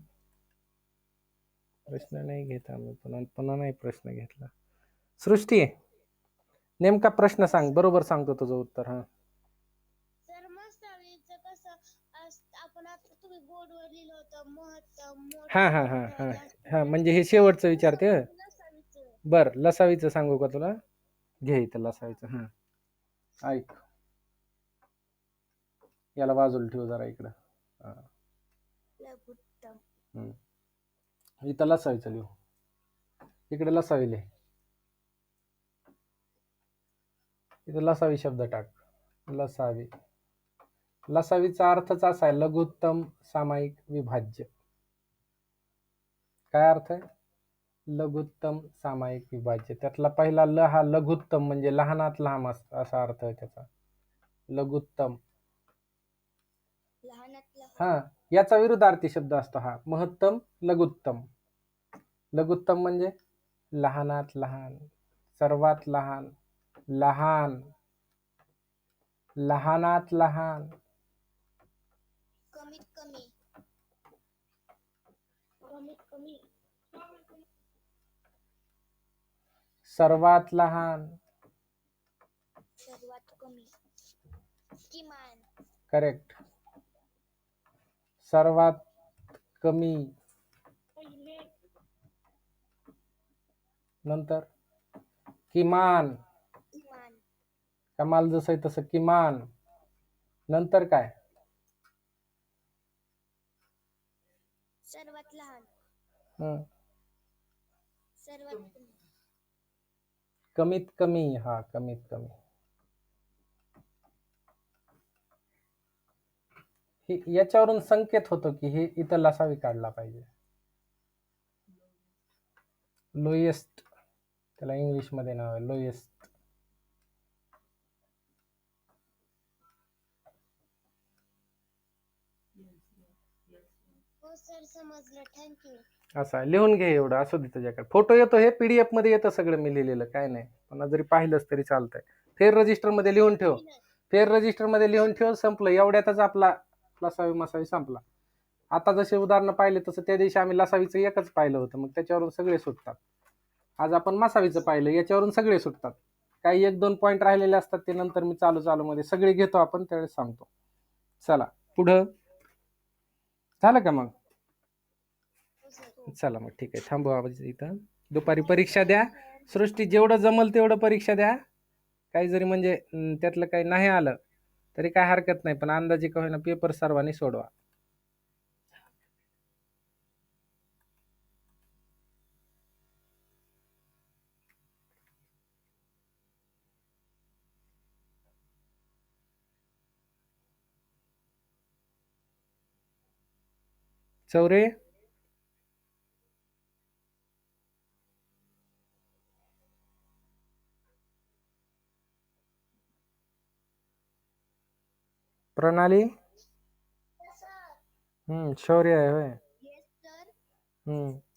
Speaker 1: प्रश्न नाही घेत आम्ही. पुन्हा नाही प्रश्न घेतला. सृष्टी, नेमका प्रश्न सांग, बरोबर सांगतो तुझं उत्तर. हा,
Speaker 2: सर मसावीचं कसं आपण आता तुम्ही बोर्डवर लिहिलं होतं, महत्तम,
Speaker 1: हा हा हा हा हा, म्हणजे हे शेवटचं विचारते. बर, लसावीचं सांगू का तुला? घे इथं लसावीचं. हा, ऐक, याला बाजूला ठेव जरा इकडं. इथं लसावीचं लिहू, इकडे लसावी लिह. इथं लसावी शब्द टाक, लसावी. लसावीचा अर्थच असा आहे लघुत्तम सामायिक विभाज्य. काय अर्थ आहे? लघुत्तम सामायिक विभाज्य. त्यातला पहिला ल हा लघुत्तम म्हणजे लहानात लहान असा अर्थ आहे त्याचा. लघुत्तम.
Speaker 2: लहानातला
Speaker 1: हा, याचा विरुद्धार्थी शब्द असतो हा महत्तम लघुत्तम. लघुत्तम म्हणजे लहानात लहान, सर्वात लहान, लहान, लहानात लहान,
Speaker 2: कमीत कमी, कमीत कमी,
Speaker 1: सर्वात लहान.
Speaker 2: सर्वात कमी, किमान,
Speaker 1: करेक्ट. सर्वात कमी,
Speaker 2: पहिले,
Speaker 1: नंतर किमान.
Speaker 2: किमान,
Speaker 1: कमाल जसं आहे तसं किमान. नंतर काय?
Speaker 2: सर्वात लहान,
Speaker 1: हं.
Speaker 2: सर्वात कमी,
Speaker 1: कमीत कमी. हा, कमीत कमी. याच्यावरून संकेत होतो की हे इथं लसावी काढला पाहिजे. लोएस्ट, त्याला इंग्लिश मध्ये नाव आहे लोएस्ट.
Speaker 2: हो सर समजलं, थँक्यू.
Speaker 1: असं आहे. लिहून घे एवढं, असू दे तुझ्याकडे. फोटो येतो, हे पीडीएफ मध्ये येतं सगळं मी लिहिलेलं, काय नाही. पण जरी पाहिलंच तरी चालतंय. फेर रजिस्टर मध्ये लिहून ठेव. फेर रजिस्टर मध्ये लिहून ठेव. संपलं. एवढ्यातच आपला लसावी मसावी संपला. आता जसे उदाहरणं पाहिले तसं त्या दिवशी आम्ही लसावीचं एकच पाहिलं होतं, मग त्याच्यावरून सगळे सुटतात. आज आपण मसावीचं पाहिलं, याच्यावरून सगळे सुटतात. काही 1-2 पॉईंट राहिलेले असतात ते नंतर मी चालू मध्ये सगळे घेतो आपण, त्यावेळेस सांगतो. चला पुढं. झालं का मग? चला मग ठीक आहे, थांबू आवाज इथं. दुपारी परीक्षा द्या. सृष्टी जेवढं जमल तेवढं परीक्षा द्या. काही जरी म्हणजे त्यातलं काही नाही आलं तरी काय हरकत नाही, पण अंदाजे का होईना पेपर सर्वांनी सोडवा. चौरे, प्रणाली, शौर्य आहे होय.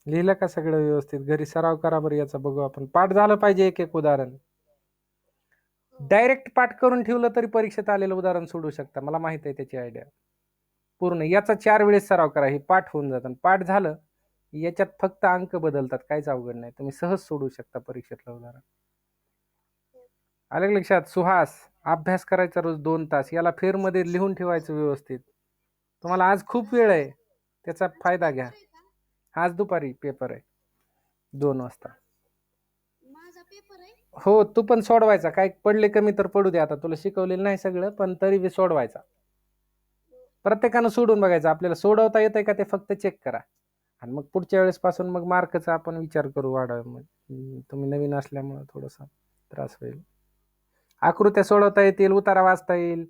Speaker 1: लिहिलं का सगळं व्यवस्थित? घरी सराव करा बरं याचा, बघू आपण. पाठ झालं पाहिजे एक एक उदाहरण. डायरेक्ट पाठ करून ठेवलं तरी परीक्षेत आलेलं उदाहरण सोडू शकता, मला माहित आहे त्याची आयडिया. पूर्ण याचा 4 वेळेस सराव करा, हे पाठ होऊन जातं. पाठ झालं याच्यात फक्त अंक बदलतात, काहीच अवघड नाही. तुम्ही सहज सोडू शकता परीक्षेतलं उदाहरण. आलं लक्षात? सुहास, अभ्यास करायचा रोज 2 तास. याला फेरमध्ये लिहून ठेवायचं व्यवस्थित. तुम्हाला आज खूप वेळ आहे, त्याचा फायदा घ्या. आज दुपारी पेपर आहे 2 वाजता.
Speaker 2: माझा पेपर आहे.
Speaker 1: हो, तू पण सोडवायचा. काय पडले कमी तर पडू दे, आता तुला शिकवलेलं नाही सगळं, पण तरी बी सोडवायचा. प्रत्येकानं सोडून बघायचं. आपल्याला सोडवता येतंय का ते फक्त चेक करा, आणि मग पुढच्या वेळेस पासून मग मार्कचा आपण विचार करू वाढवा. तुम्ही नवीन असल्यामुळे थोडासा त्रास होईल. आकृत्या सोडवता येतील, उतारा वाचता येईल.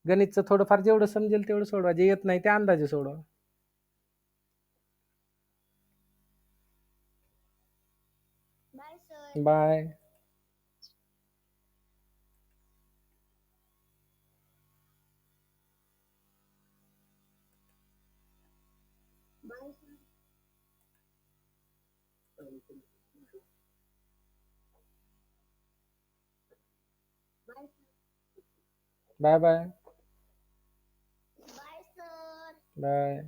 Speaker 1: गणितचं थोडंफार जेवढं समजेल तेवढं सोडवा, जे येत नाही ते अंदाजे सोडवा.
Speaker 2: Bye sir.
Speaker 1: Bye. Bye bye.
Speaker 2: Bye sir.
Speaker 1: Bye.